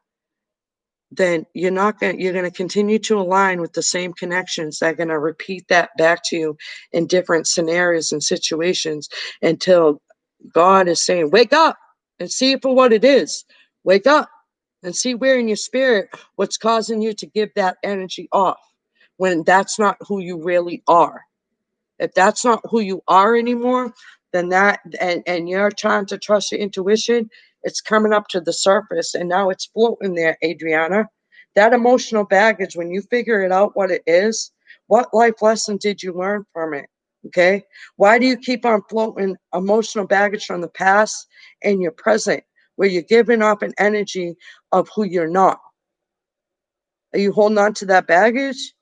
Speaker 1: then you're going to continue to align with the same connections that are going to repeat that back to you in different scenarios and situations, until God is saying, wake up and see it for what it is. Wake up and see where in your spirit what's causing you to give that energy off, when that's not who you really are. If that's not who you are anymore, then and you're trying to trust your intuition, it's coming up to the surface, and now it's floating there, Adriana. That emotional baggage, when you figure it out what it is, what life lesson did you learn from it? Okay. Why do you keep on floating emotional baggage from the past and your present, where you're giving off an energy of who you're not? Are you holding on to that baggage?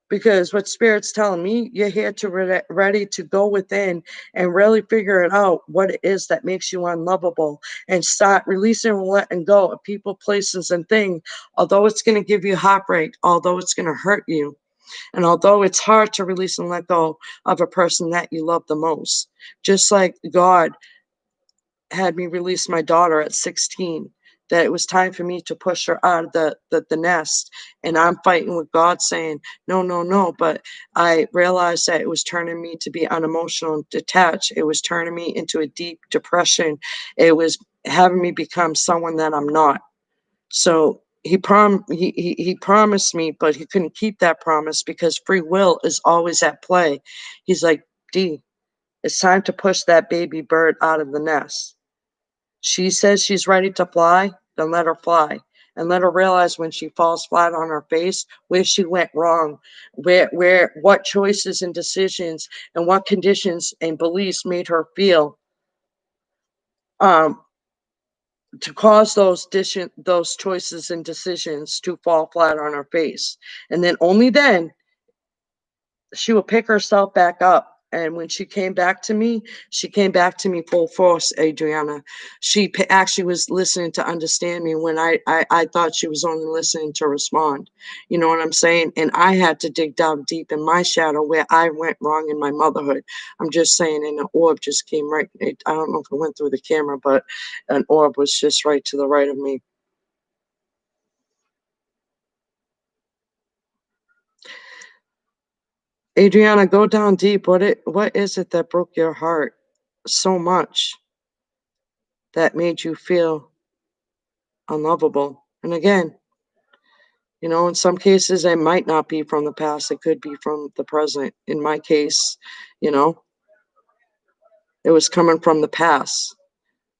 Speaker 1: because what spirit's telling me, you're here to ready to go within and really figure it out what it is that makes you unlovable, and start releasing and letting go of people, places, and things. Although it's going to give you heartbreak, although it's going to hurt you, and although it's hard to release and let go of a person that you love the most, just like God had me release my daughter at 16, that it was time for me to push her out of the nest. And I'm fighting with God saying, no, no, no. But I realized that it was turning me to be unemotional and detached. It was turning me into a deep depression. It was having me become someone that I'm not. So he promised me, but he couldn't keep that promise because free will is always at play. He's like, D, it's time to push that baby bird out of the nest. She says she's ready to fly, then let her fly. And let her realize when she falls flat on her face where she went wrong, where what choices and decisions and what conditions and beliefs made her feel um to cause those choices and decisions to fall flat on her face. And then only then she will pick herself back up. And when she came back to me full force, Adriana. Actually was listening to understand me when I thought she was only listening to respond. You know what I'm saying? And I had to dig down deep in my shadow where I went wrong in my motherhood. I'm just saying, and an orb just came right. I don't know if it went through the camera, but an orb was just right to the right of me. Adriana, go down deep. What is it that broke your heart so much that made you feel unlovable? And again, in some cases, it might not be from the past, it could be from the present. In my case, you know, it was coming from the past,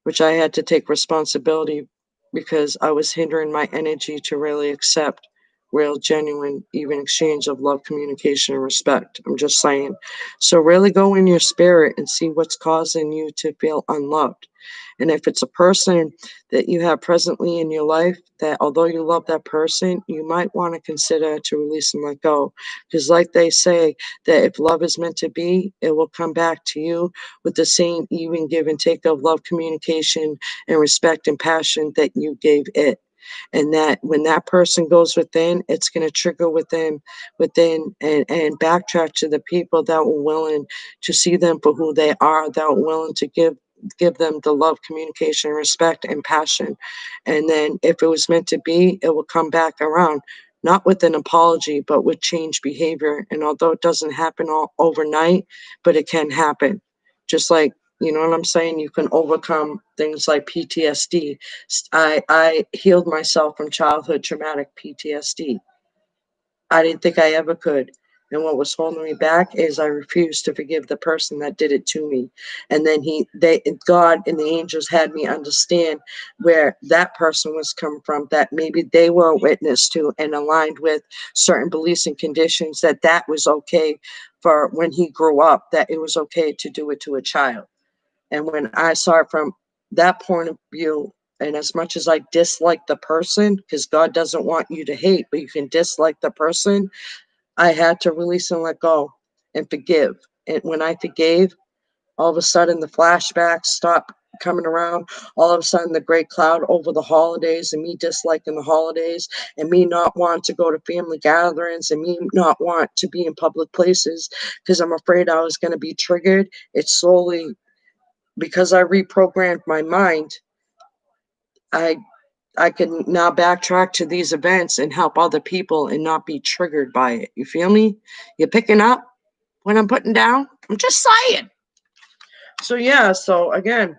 Speaker 1: which I had to take responsibility because I was hindering my energy to really accept real, genuine, even exchange of love, communication, and respect. I'm just saying. So, really go in your spirit and see what's causing you to feel unloved. And if it's a person that you have presently in your life, that although you love that person, you might want to consider to release and let go. Because, like they say, that if love is meant to be, it will come back to you with the same even give and take of love, communication, and respect and passion that you gave it. And that when that person goes within, it's going to trigger within and backtrack to the people that were willing to see them for who they are, that were willing to give them the love, communication, respect, and passion. And then if it was meant to be, it will come back around, not with an apology, but with change behavior. And although it doesn't happen all overnight, but it can happen. Just like, you know what I'm saying? You can overcome things like PTSD. I healed myself from childhood traumatic PTSD. I didn't think I ever could. And what was holding me back is I refused to forgive the person that did it to me. And then God and the angels had me understand where that person was coming from, that maybe they were a witness to and aligned with certain beliefs and conditions, that was okay for when he grew up, that it was okay to do it to a child. And when I saw it from that point of view, and as much as I dislike the person, because God doesn't want you to hate, but you can dislike the person, I had to release and let go and forgive. And when I forgave, all of a sudden the flashbacks stopped coming around. All of a sudden the great cloud over the holidays and me disliking the holidays and me not wanting to go to family gatherings and me not want to be in public places because I'm afraid I was going to be triggered. It slowly, because I reprogrammed my mind, I I can now backtrack to these events and help other people and not be triggered by it. You feel me? You picking up what I'm putting down? I'm just saying. So yeah, so again,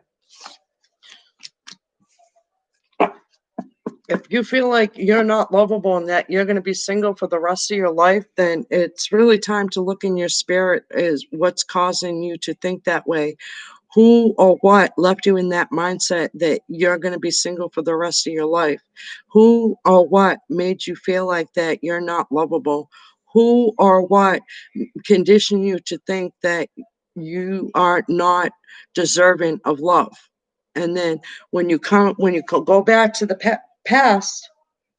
Speaker 1: if you feel like you're not lovable and that you're going to be single for the rest of your life, then it's really time to look in your spirit is what's causing you to think that way. Who or what left you in that mindset that you're going to be single for the rest of your life? Who or what made you feel like that you're not lovable? Who or what conditioned you to think that you are not deserving of love? And then when you go back to the past,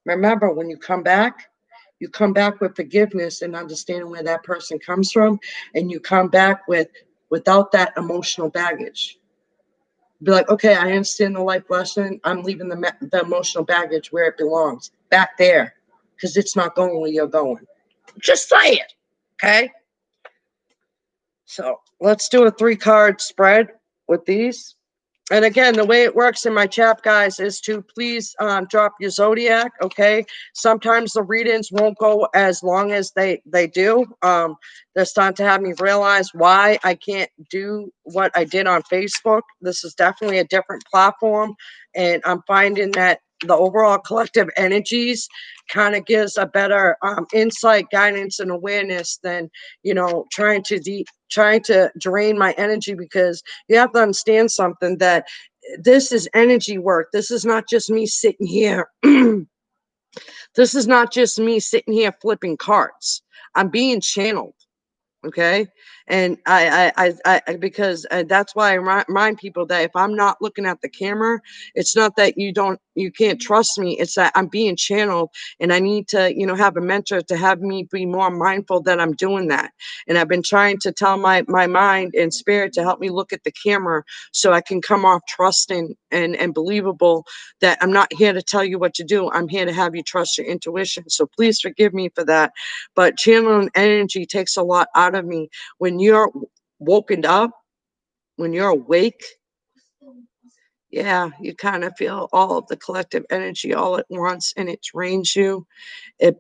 Speaker 1: remember when you come back, You come back with forgiveness and understanding where that person comes from, and you come back without that emotional baggage. Be like, okay, I understand the life lesson. I'm leaving the emotional baggage where it belongs, back there, because it's not going where you're going. Just say it, okay? So let's do a 3-card spread with these. And again, the way it works in my chat, guys, is to please drop your Zodiac, okay? Sometimes the readings won't go as long as they do. That's time to have me realize why I can't do what I did on Facebook. This is definitely a different platform, and I'm finding that the overall collective energies kind of gives a better insight, guidance, and awareness than, trying to drain my energy, because you have to understand something, that this is energy work. This is not just me sitting here. This is not just me sitting here flipping cards. I'm being channeled. Okay. And because that's why I remind people that if I'm not looking at the camera, it's not that you can't trust me. It's that I'm being channeled, and I need to, have a mentor to have me be more mindful that I'm doing that. And I've been trying to tell my mind and spirit to help me look at the camera, so I can come off trusting and believable, that I'm not here to tell you what to do. I'm here to have you trust your intuition. So please forgive me for that. But channeling energy takes a lot out of me. When you're woken up, when you're awake, yeah, you kind of feel all of the collective energy all at once, and it drains you. It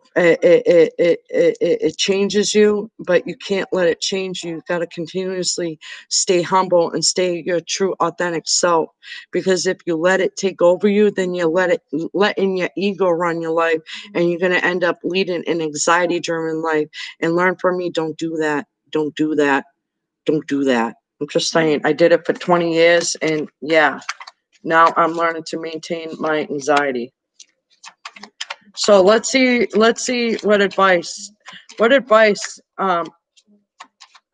Speaker 1: changes you, but you can't let it change you. You've got to continuously stay humble and stay your true, authentic self. Because if you let it take over you, then you're letting your ego run your life, and you're gonna end up leading an anxiety-driven life. And learn from me. Don't do that. Don't do that. Don't do that. I'm just saying. I did it for 20 years, and yeah, now I'm learning to maintain my anxiety. So let's see what advice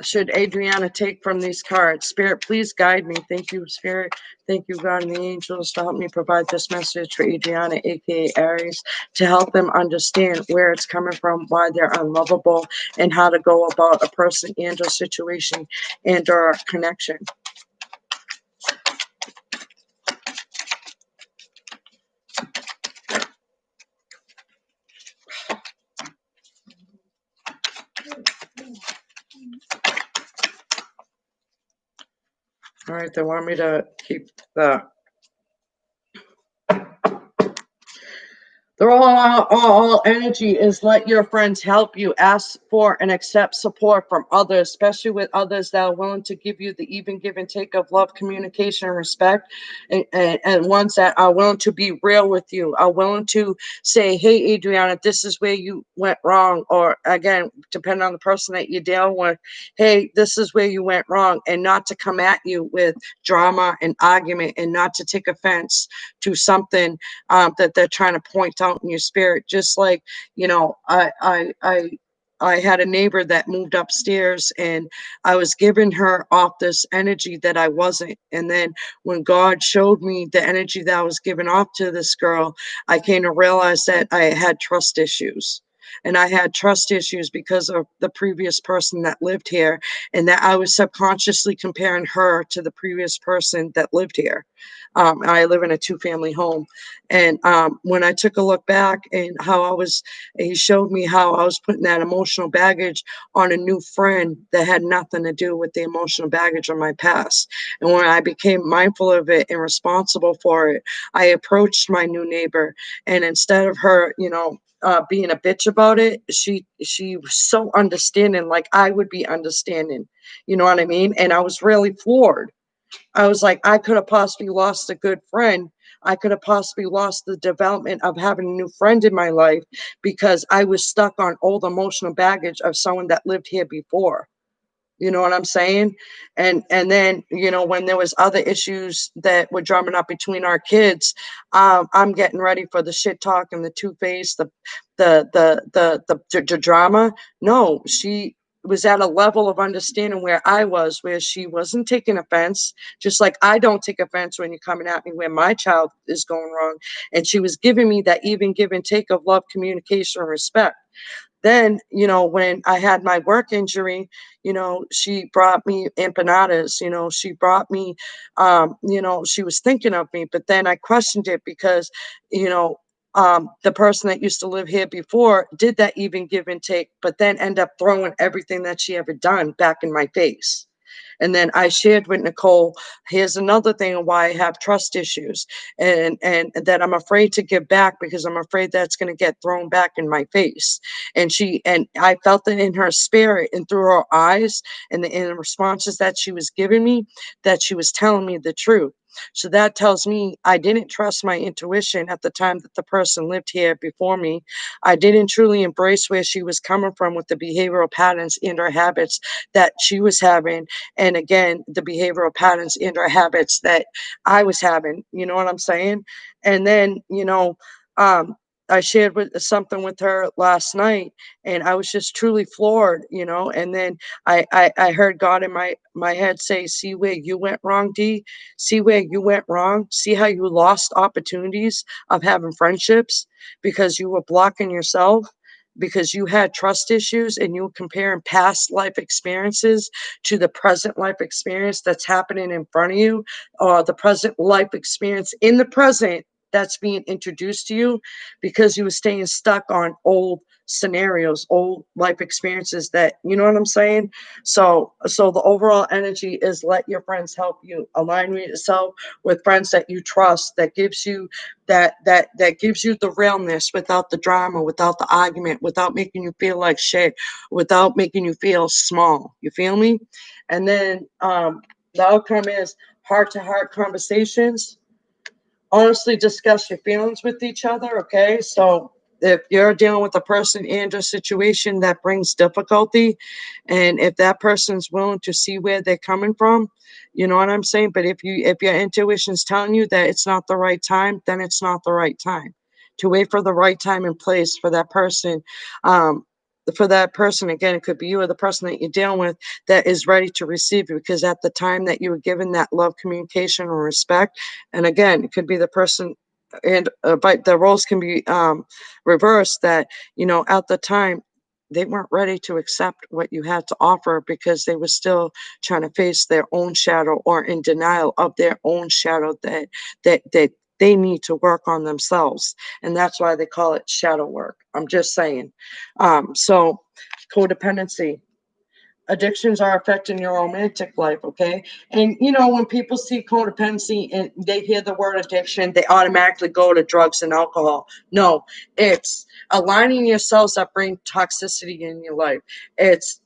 Speaker 1: should Adriana take from these cards. Spirit, please guide me. Thank you, Spirit. Thank you, God and the angels, to help me provide this message for Adriana, aka Aries, to help them understand where it's coming from, why they're unlovable, and how to go about a person and or situation and or connection. All right, they want me to keep the all energy is let your friends help you. Ask for and accept support from others, especially with others that are willing to give you the even give and take of love, communication, and respect, and ones that are willing to be real with you, are willing to say, hey, Adriana, this is where you went wrong. Or again, depending on the person that you're dealing with, hey, this is where you went wrong, and not to come at you with drama and argument, and not to take offense to something that they're trying to point out in your spirit. Just like, I had a neighbor that moved upstairs, and I was giving her off this energy that I wasn't. And then when God showed me the energy that I was giving off to this girl, I came to realize that I had trust issues. And I had trust issues because of the previous person that lived here, and that I was subconsciously comparing her to the previous person that lived here. I live in a 2-family home. And when I took a look back and he showed me how I was putting that emotional baggage on a new friend that had nothing to do with the emotional baggage of my past. And when I became mindful of it and responsible for it, I approached my new neighbor. And instead of her, being a bitch about it, she was so understanding, like I would be understanding. You know what I mean? And I was really floored. I was like, I could have possibly lost a good friend. I could have possibly lost the development of having a new friend in my life, because I was stuck on old emotional baggage of someone that lived here before. You know what I'm saying? And then, when there was other issues that were drumming up between our kids, I'm getting ready for the shit talk and the two-face, the drama. No, was at a level of understanding where I was, where she wasn't taking offense, just like I don't take offense when you're coming at me where my child is going wrong. And she was giving me that even give and take of love, communication, and respect. Then, when I had my work injury, she brought me empanadas, she brought me, she was thinking of me, but then I questioned it because, you know, the person that used to live here before did that even give and take, but then end up throwing everything that she ever done back in my face. And then I shared with Nicole, here's another thing of why I have trust issues, and that I'm afraid to give back because I'm afraid that's going to get thrown back in my face. And I felt it in her spirit and through her eyes and in the responses that she was giving me, that she was telling me the truth. So that tells me I didn't trust my intuition at the time that the person lived here before me. I didn't truly embrace where she was coming from with the behavioral patterns and her habits that she was having, and again, the behavioral patterns and or habits that I was having. You know what I'm saying? And then, um, I shared something with her last night, and I was just truly floored, And then I heard God in my head say, "See where you went wrong, D. See where you went wrong. See how you lost opportunities of having friendships because you were blocking yourself." Because you had trust issues and you were comparing past life experiences to the present life experience that's happening in front of you, or the present life experience in the present that's being introduced to you, because you were staying stuck on old scenarios, old life experiences, that, you know what I'm saying? So the overall energy is, let your friends help you. Align yourself with friends that you trust, that gives you that gives you the realness without the drama, without the argument, without making you feel like shit, without making you feel small. You feel me? And then the outcome is heart to heart conversations. Honestly discuss your feelings with each other, okay? So if you're dealing with a person and a situation that brings difficulty, and if that person's willing to see where they're coming from, you know what I'm saying? But if your intuition's telling you that it's not the right time, then it's not the right time. To wait for the right time and place um, for that person, again, it could be you or the person that you're dealing with, that is ready to receive it, because at the time that you were given that love, communication, or respect, and again, it could be the person, and but the roles can be reversed, that, at the time they weren't ready to accept what you had to offer, because they were still trying to face their own shadow, or in denial of their own shadow, that they need to work on themselves. And that's why they call it shadow work. I'm just saying. So codependency. Addictions are affecting your romantic life, okay? And when people see codependency and they hear the word addiction, they automatically go to drugs and alcohol. No, it's aligning yourselves that bring toxicity in your life. It's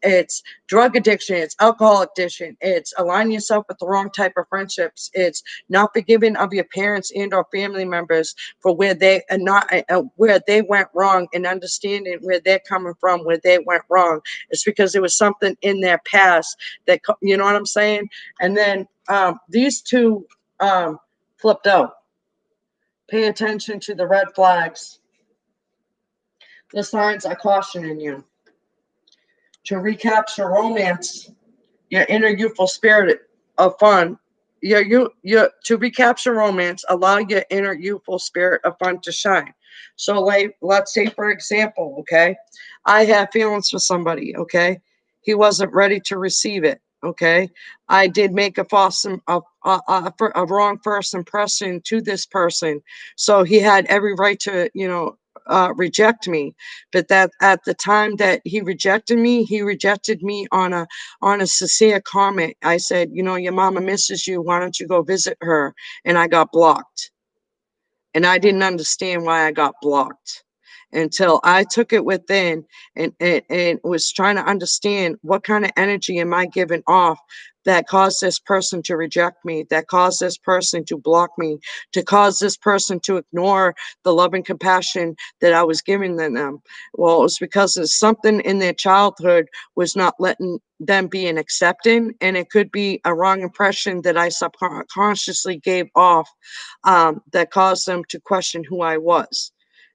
Speaker 1: drug addiction, it's alcohol addiction, it's aligning yourself with the wrong type of friendships, it's not forgiving of your parents and or family members for where they are not where they went wrong, and understanding where they're coming from, where they went wrong. It's because there was something in their past that, you know what I'm saying? And then these two flipped out. Pay attention to the red flags. The signs are cautioning you. To recapture romance, your inner youthful spirit of fun. Your to recapture romance, allow your inner youthful spirit of fun to shine. So, like, let's say, for example, okay, I have feelings for somebody, okay, he wasn't ready to receive it, okay. I did make a false, a wrong first impression to this person, so he had every right to, reject me. But that at the time that he rejected me on a sincere comment. I said, your mama misses you. Why don't you go visit her? And I got blocked. And I didn't understand why I got blocked until I took it within, and was trying to understand what kind of energy am I giving off that caused this person to reject me, that caused this person to block me, to cause this person to ignore the love and compassion that I was giving them. Well, it was because of something in their childhood was not letting them be an accepting, and it could be a wrong impression that I subconsciously gave off, that caused them to question who I was.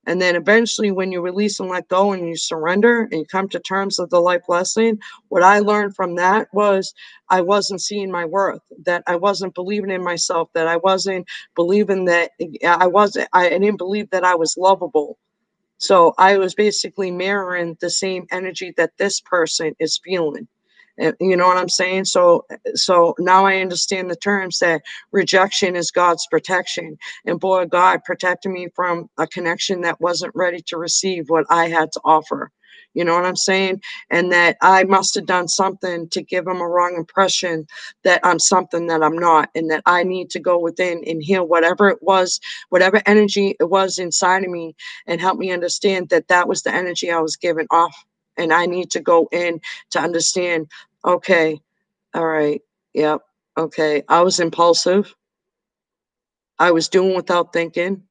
Speaker 1: And then eventually, when you release and let go and you surrender and you come to terms with the life lesson, what I learned from that was I wasn't seeing my worth, that I wasn't believing in myself, that I wasn't believing that I didn't believe that I was lovable. So I was basically mirroring the same energy that this person is feeling. You know what I'm saying? So now I understand the terms that rejection is God's protection. And boy, God protected me from a connection that wasn't ready to receive what I had to offer. You know what I'm saying? And that I must have done something to give him a wrong impression that I'm something that I'm not, and that I need to go within and heal whatever it was, whatever energy it was inside of me, and help me understand that that was the energy I was giving off. And I need to go in to understand, okay, all right, yep, okay. I was impulsive. I was doing without thinking.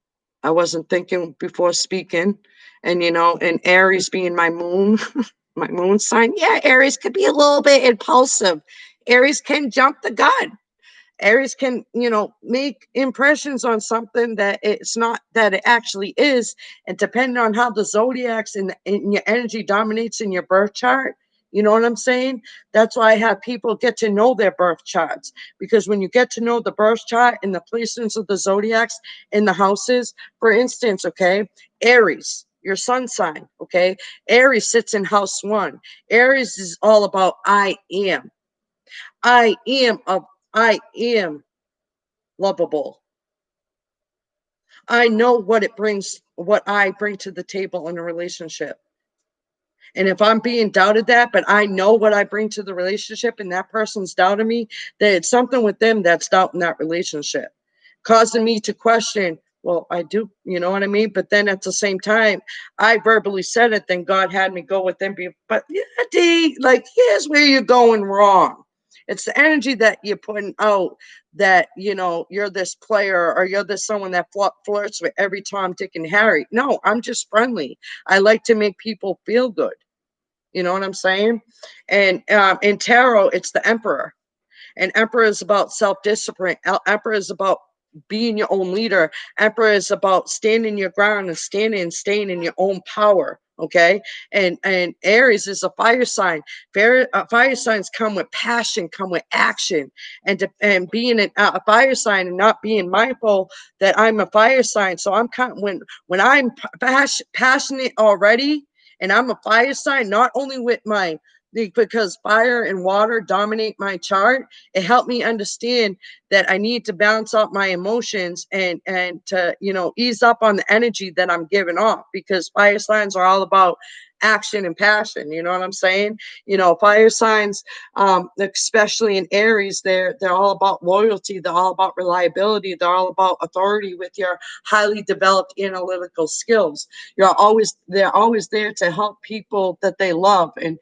Speaker 1: I wasn't thinking before speaking. And Aries being my moon, my moon sign. Yeah, Aries could be a little bit impulsive. Aries can jump the gun. Aries can, make impressions on something that it's not that it actually is. And depending on how the zodiacs and your energy dominates in your birth chart, you know what I'm saying? That's why I have people get to know their birth charts. Because when you get to know the birth chart and the placements of the zodiacs in the houses, for instance, okay, Aries, your sun sign, okay, Aries sits in house one. Aries is all about I am. I am a I am lovable. I know what I bring to the table in a relationship. And if I'm being doubted that, but I know what I bring to the relationship and that person's doubting me, then it's something with them that's doubting that relationship, causing me to question, well, I do, you know what I mean? But then at the same time, I verbally said it, then God had me go with them. But yeah, D, like, here's where you're going wrong. It's the energy that you're putting out that, you're this player or you're this someone that flirts with every Tom, Dick, and Harry. No, I'm just friendly. I like to make people feel good. You know what I'm saying? And in tarot, it's the Emperor. And Emperor is about self-discipline. Emperor is about being your own leader. Emperor is about standing your ground and staying in your own power. Okay. And Aries is a fire sign. Fire signs come with passion, come with action, and being a fire sign and not being mindful that I'm a fire sign. So I'm kind of, when I'm passionate already, and I'm a fire sign, not only with because fire and water dominate my chart, it helped me understand that I need to balance out my emotions and to ease up on the energy that I'm giving off, because fire signs are all about action and passion. You know what I'm saying? Fire signs, especially in Aries, they're all about loyalty, they're all about reliability, they're all about authority with your highly developed analytical skills. They're always there to help people that they love, and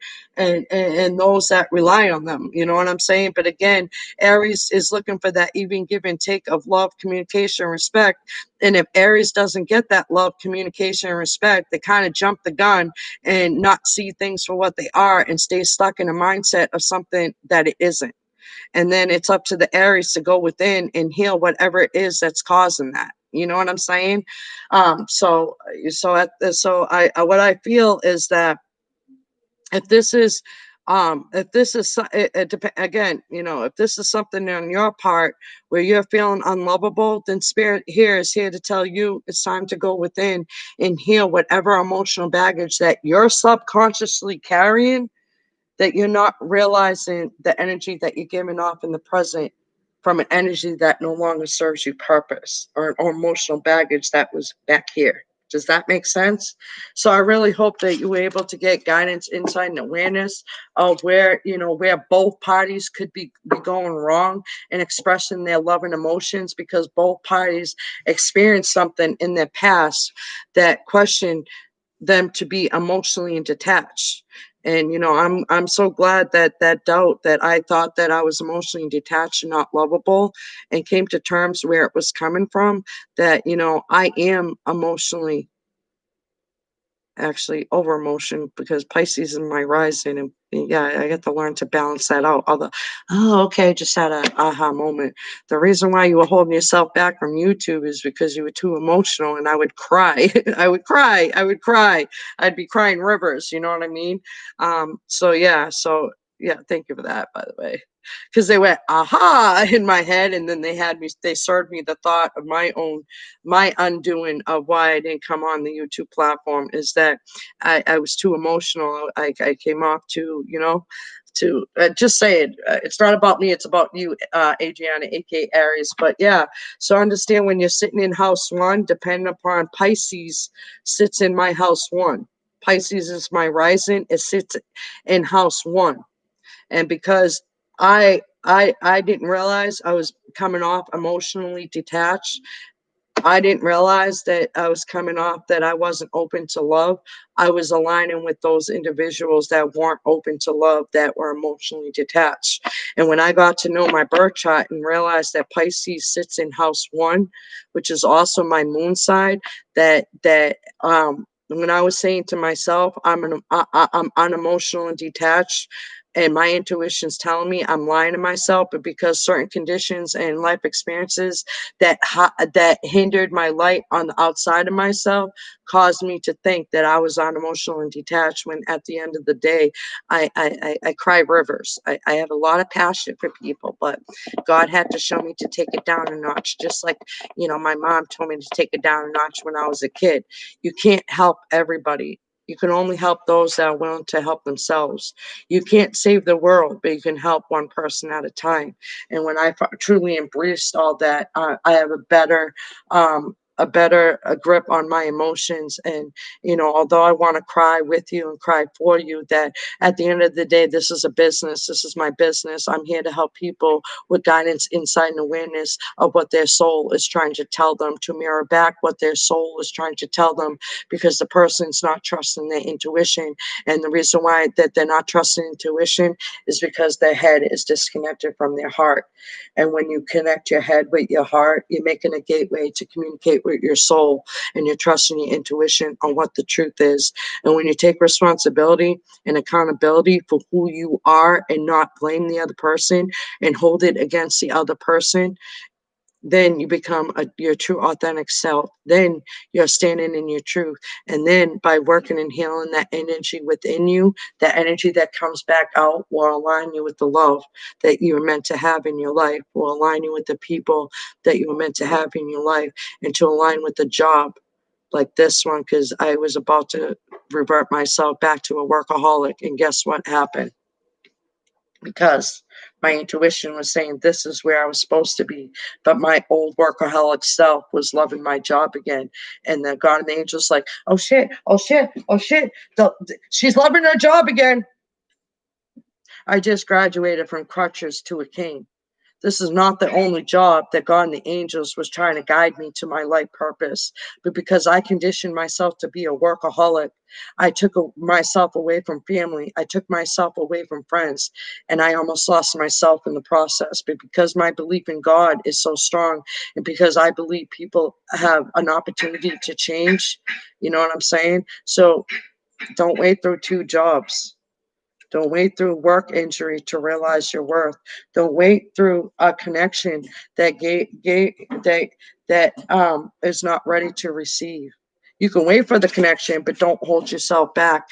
Speaker 1: those that rely on them. You know what I'm saying? But again, Aries is looking for that even give and take of love, communication, respect. And if Aries doesn't get that love, communication, and respect, they kind of jump the gun and not see things for what they are and stay stuck in a mindset of something that it isn't. And then it's up to the Aries to go within and heal whatever it is that's causing that. You know what I'm saying? What I feel is that if this is again, if this is something on your part where you're feeling unlovable, then spirit here is here to tell you it's time to go within and heal whatever emotional baggage that you're subconsciously carrying, that you're not realizing the energy that you're giving off in the present from an energy that no longer serves you purpose, or emotional baggage that was back here. Does that make sense? So I really hope that you were able to get guidance, insight, and awareness of where both parties could be going wrong and expressing their love and emotions, because both parties experienced something in their past that questioned them to be emotionally detached. And I'm so glad that doubt, that I thought that I was emotionally detached and not lovable, and came to terms where it was coming from, that I am emotionally actually over emotion because Pisces is my rising, and yeah, I get to learn to balance that out. Although, oh, okay, just had a aha moment. The reason why you were holding yourself back from YouTube is because you were too emotional, and I would cry. I would cry. I would cry. I'd be crying rivers. You know what I mean? So yeah, thank you for that, by the way. Because they went aha in my head, and then they served me the thought of my undoing of why I didn't come on the YouTube platform is that I was too emotional. I came off too, to just say it. It's not about me, it's about you, Adriana, aka Aries. But yeah, so understand when you're sitting in house one, depending upon Pisces sits in my house one. Pisces is my rising, it sits in house one. And because I didn't realize I was coming off emotionally detached, I didn't realize that I was coming off that I wasn't open to love. I was aligning with those individuals that weren't open to love, that were emotionally detached. And when I got to know my birth chart and realized that Pisces sits in house one, which is also my moon side, that when I was saying to myself, I'm unemotional and detached, and my intuition's telling me I'm lying to myself, but because certain conditions and life experiences that hindered my light on the outside of myself caused me to think that I was unemotional and detached, when at the end of the day I cry rivers. I have a lot of passion for people, but God had to show me to take it down a notch, just like my mom told me to take it down a notch when I was a kid. You can't help everybody. You can only help those that are willing to help themselves. You can't save the world, but you can help one person at a time. And when I truly embraced all that, I have a grip on my emotions. And although I want to cry with you and cry for you, that at the end of the day, this is a business. This is my business. I'm here to help people with guidance, insight, and awareness of what their soul is trying to tell them, to mirror back what their soul is trying to tell them, because the person's not trusting their intuition. And the reason why that they're not trusting intuition is because their head is disconnected from their heart. And when you connect your head with your heart, you're making a gateway to communicate with your soul, and you're trusting your intuition on what the truth is. And when you take responsibility and accountability for who you are and not blame the other person and hold it against the other person, then you become your true authentic self. Then you're standing in your truth. And then by working and healing that energy within you, that energy that comes back out will align you with the love that you were meant to have in your life, will align you with the people that you were meant to have in your life, and to align with the job like this one, because I was about to revert myself back to a workaholic. And guess what happened? Because my intuition was saying this is where I was supposed to be, but my old workaholic self was loving my job again. And the God and the angels like, oh shit, oh shit, oh shit, she's loving her job again. I just graduated from crutches to a king. This is not the only job that God and the angels was trying to guide me to my life purpose. But because I conditioned myself to be a workaholic, I took myself away from family. I took myself away from friends, and I almost lost myself in the process. But because my belief in God is so strong, and because I believe people have an opportunity to change, you know what I'm saying? So don't wait through two jobs. Don't wait through work injury to realize your worth. Don't wait through a connection that is not ready to receive. You can wait for the connection, but don't hold yourself back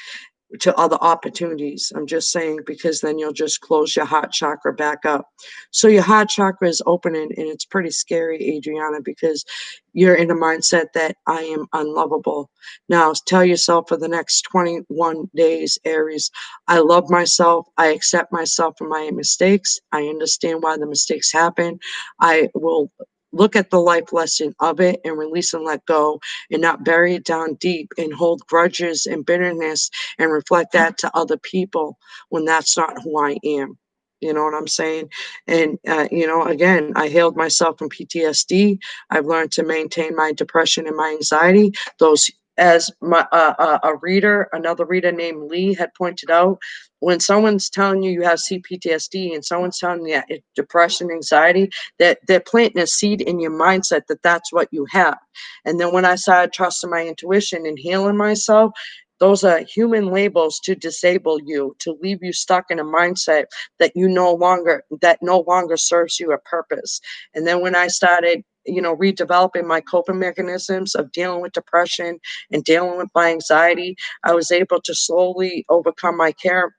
Speaker 1: to other opportunities. I'm just saying, because then you'll just close your heart chakra back up. So your heart chakra is opening, and it's pretty scary, Adriana, because you're in a mindset that I am unlovable. Now tell yourself for the next 21 days, Aries, I love myself. I accept myself for my mistakes. I understand why the mistakes happen. I will look at the life lesson of it and release and let go, and not bury it down deep and hold grudges and bitterness and reflect that to other people when that's not who I am. You know what I'm saying? And, again, I healed myself from PTSD. I've learned to maintain my depression and my anxiety. Those, as another reader named Lee had pointed out, when someone's telling you you have CPTSD and someone's telling you that depression, anxiety, that they're planting a seed in your mindset that that's what you have. And then when I started trusting my intuition and healing myself, Those are human labels to disable you, to leave you stuck in a mindset that no longer serves you a purpose. And then when I started, redeveloping my coping mechanisms of dealing with depression and dealing with my anxiety, I was able to slowly overcome my camera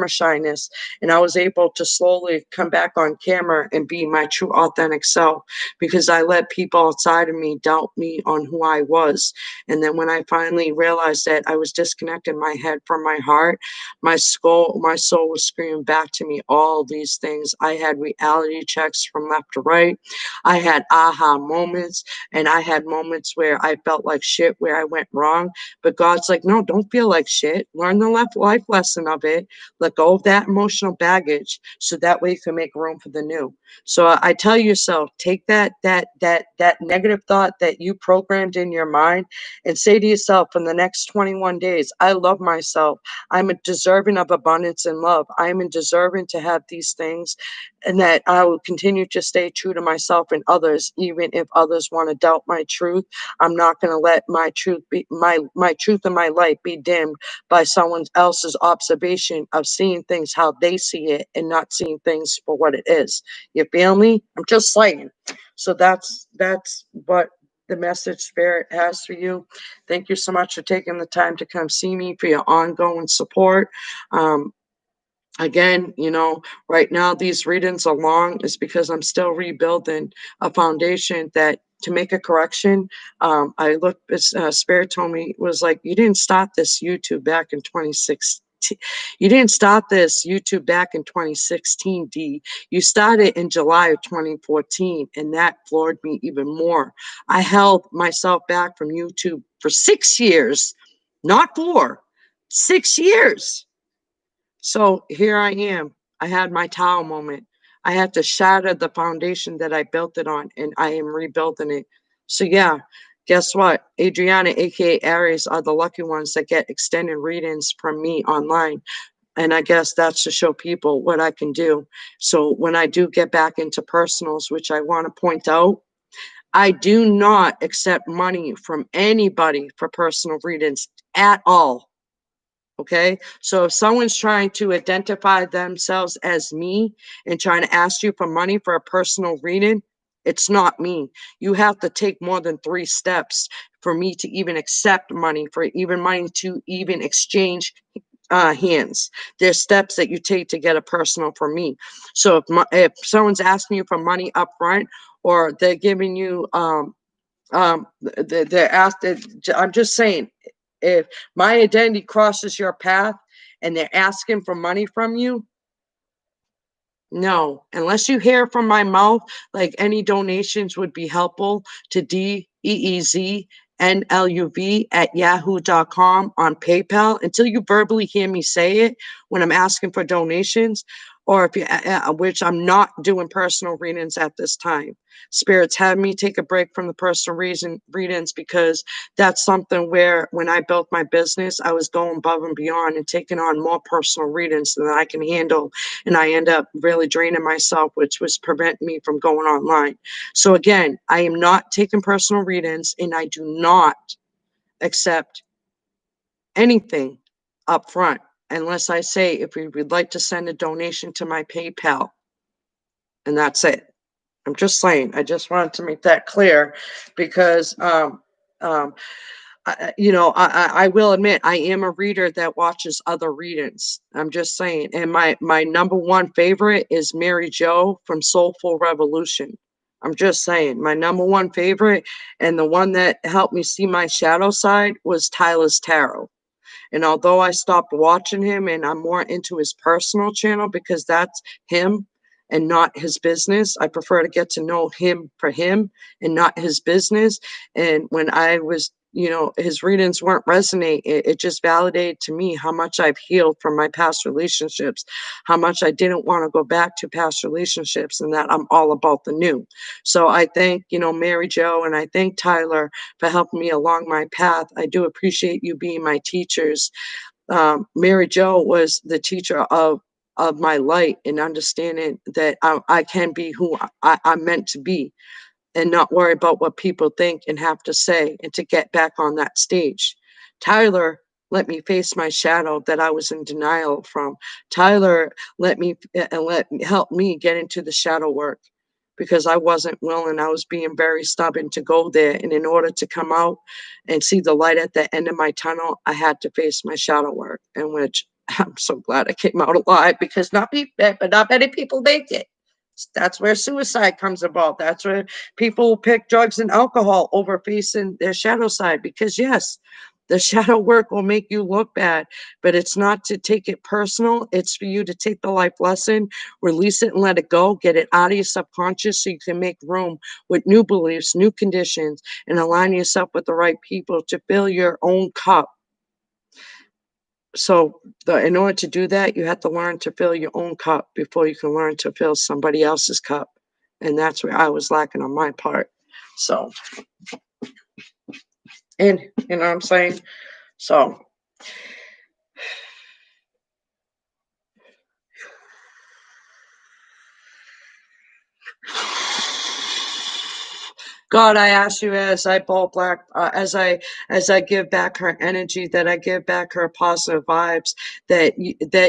Speaker 1: shyness, and I was able to slowly come back on camera and be my true authentic self, because I let people outside of me doubt me on who I was. And then when I finally realized that I was disconnecting my head from my heart, my soul was screaming back to me all these things. I had reality checks from left to right. I had aha moments, and I had moments where I felt like shit, where I went wrong. But God's like, no, don't feel like shit. Learn the life lesson of it. Let go of that emotional baggage, so that way you can make room for the new. So I tell yourself, take that negative thought that you programmed in your mind, and say to yourself, in the next 21 days, I love myself. I'm a deserving of abundance and love. I'm a deserving to have these things, and that I will continue to stay true to myself and others, even if others want to doubt my truth. I'm not going to let my truth and my light be dimmed by someone else's observation of seeing things how they see it and not seeing things for what it is. You feel me? I'm just saying. So that's what the message Spirit has for you. Thank you so much for taking the time to come see me, for your ongoing support. Um, Again, right now these readings are long is because I'm still rebuilding a foundation that to make a correction. I looked, Spirit told me, was like, you didn't start this YouTube back in 2016. You didn't start this YouTube back in 2016, D. You started in July of 2014, and that floored me even more. I held myself back from YouTube for 6 years, not 4, 6 years. So here I am. I had my towel moment. I had to shatter the foundation that I built it on, and I am rebuilding it. So yeah, guess what? Adriana, aka Aries, are the lucky ones that get extended readings from me online. And I guess that's to show people what I can do. So when I do get back into personals, which I want to point out, I do not accept money from anybody for personal readings at all. Okay. So if someone's trying to identify themselves as me and trying to ask you for money for a personal reading, it's not me. You have to take more than 3 steps for me to even accept money, for even money to even exchange hands. There's steps that you take to get a personal from me. So if someone's asking you for money up front, or they're giving you they're asked, I'm just saying, if my identity crosses your path and they're asking for money from you, no, unless you hear from my mouth, like any donations would be helpful to DEEZNLUV@yahoo.com on PayPal, until you verbally hear me say it when I'm asking for donations, or if you, which I'm not doing personal readings at this time. Spirits had me take a break from the personal readings, because that's something where when I built my business, I was going above and beyond and taking on more personal readings than I can handle, and I end up really draining myself, which was preventing me from going online. So again, I am not taking personal readings, and I do not accept anything up front unless I say, if you would like to send a donation to my PayPal, and that's it. I'm just saying, I just wanted to make that clear, because um, I will admit I am a reader that watches other readings. I'm just saying. And my number one favorite is Mary Jo from Soulful Revolution. I'm just saying, my number one favorite, and the one that helped me see my shadow side, was Tyler's Tarot. And although I stopped watching him and I'm more into his personal channel, because that's him and not his business, I prefer to get to know him for him and not his business. And when I was, his readings weren't resonate, it just validated to me how much I've healed from my past relationships, how much I didn't want to go back to past relationships, and that I'm all about the new. So I thank, Mary Jo, and I thank Tyler for helping me along my path. I do appreciate you being my teachers. Mary Jo was the teacher of my light, and understanding that I can be who I'm meant to be, and not worry about what people think and have to say, and to get back on that stage. Tyler let me face my shadow that I was in denial from. Tyler help me get into the shadow work because I wasn't willing. I was being very stubborn to go there. And in order to come out and see the light at the end of my tunnel, I had to face my shadow work, in which I'm so glad I came out alive because not many people make it. That's where suicide comes about. That's where people pick drugs and alcohol over facing their shadow side because, yes, the shadow work will make you look bad, but it's not to take it personal. It's for you to take the life lesson, release it and let it go, get it out of your subconscious so you can make room with new beliefs, new conditions, and align yourself with the right people to fill your own cup. So, in order to do that, you have to learn to fill your own cup before you can learn to fill somebody else's cup. And that's where I was lacking on my part. So, and you know what I'm saying? So, God, I ask you as I ball black, as I give back her energy, that I give back her positive vibes, that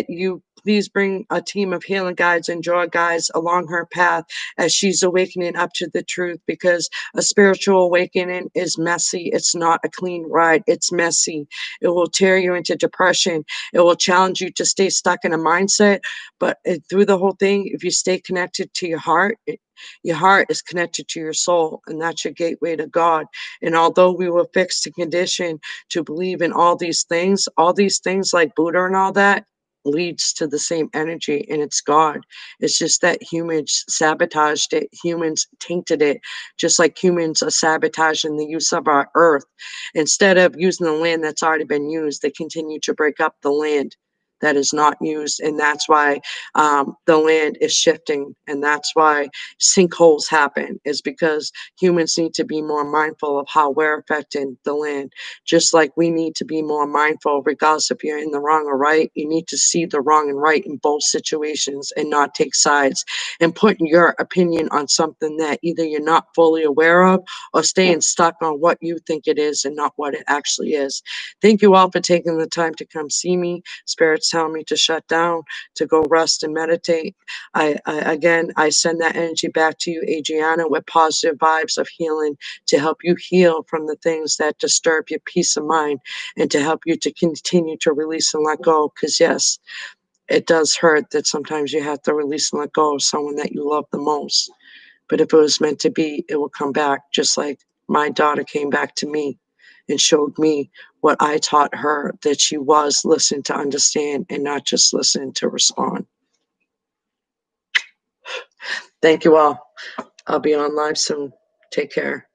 Speaker 1: you please bring a team of healing guides and joy guides along her path as she's awakening up to the truth. Because a spiritual awakening is messy. It's not a clean ride. It's messy. It will tear you into depression. It will challenge you to stay stuck in a mindset. But through the whole thing, if you stay connected to your heart is connected to your soul, and that's your gateway to God. And although we were fixed and conditioned to believe in all these things like Buddha and all that leads to the same energy, and it's God. It's just that humans sabotaged it, humans tainted it, just like humans are sabotaging the use of our earth. Instead of using the land that's already been used, they continue to break up the land that is not used. And that's why the land is shifting. And that's why sinkholes happen, is because humans need to be more mindful of how we're affecting the land. Just like we need to be more mindful, regardless if you're in the wrong or right, you need to see the wrong and right in both situations and not take sides and put your opinion on something that either you're not fully aware of or staying stuck on what you think it is and not what it actually is. Thank you all for taking the time to come see me. Spirits tell me to shut down, to go rest and meditate. I send that energy back to you, Adriana, with positive vibes of healing to help you heal from the things that disturb your peace of mind and to help you to continue to release and let go. Because, yes, it does hurt that sometimes you have to release and let go of someone that you love the most. But if it was meant to be, it will come back, just like my daughter came back to me and showed me what I taught her, that she was listen to understand and not just listen to respond. Thank you all. I'll be on live soon. Take care.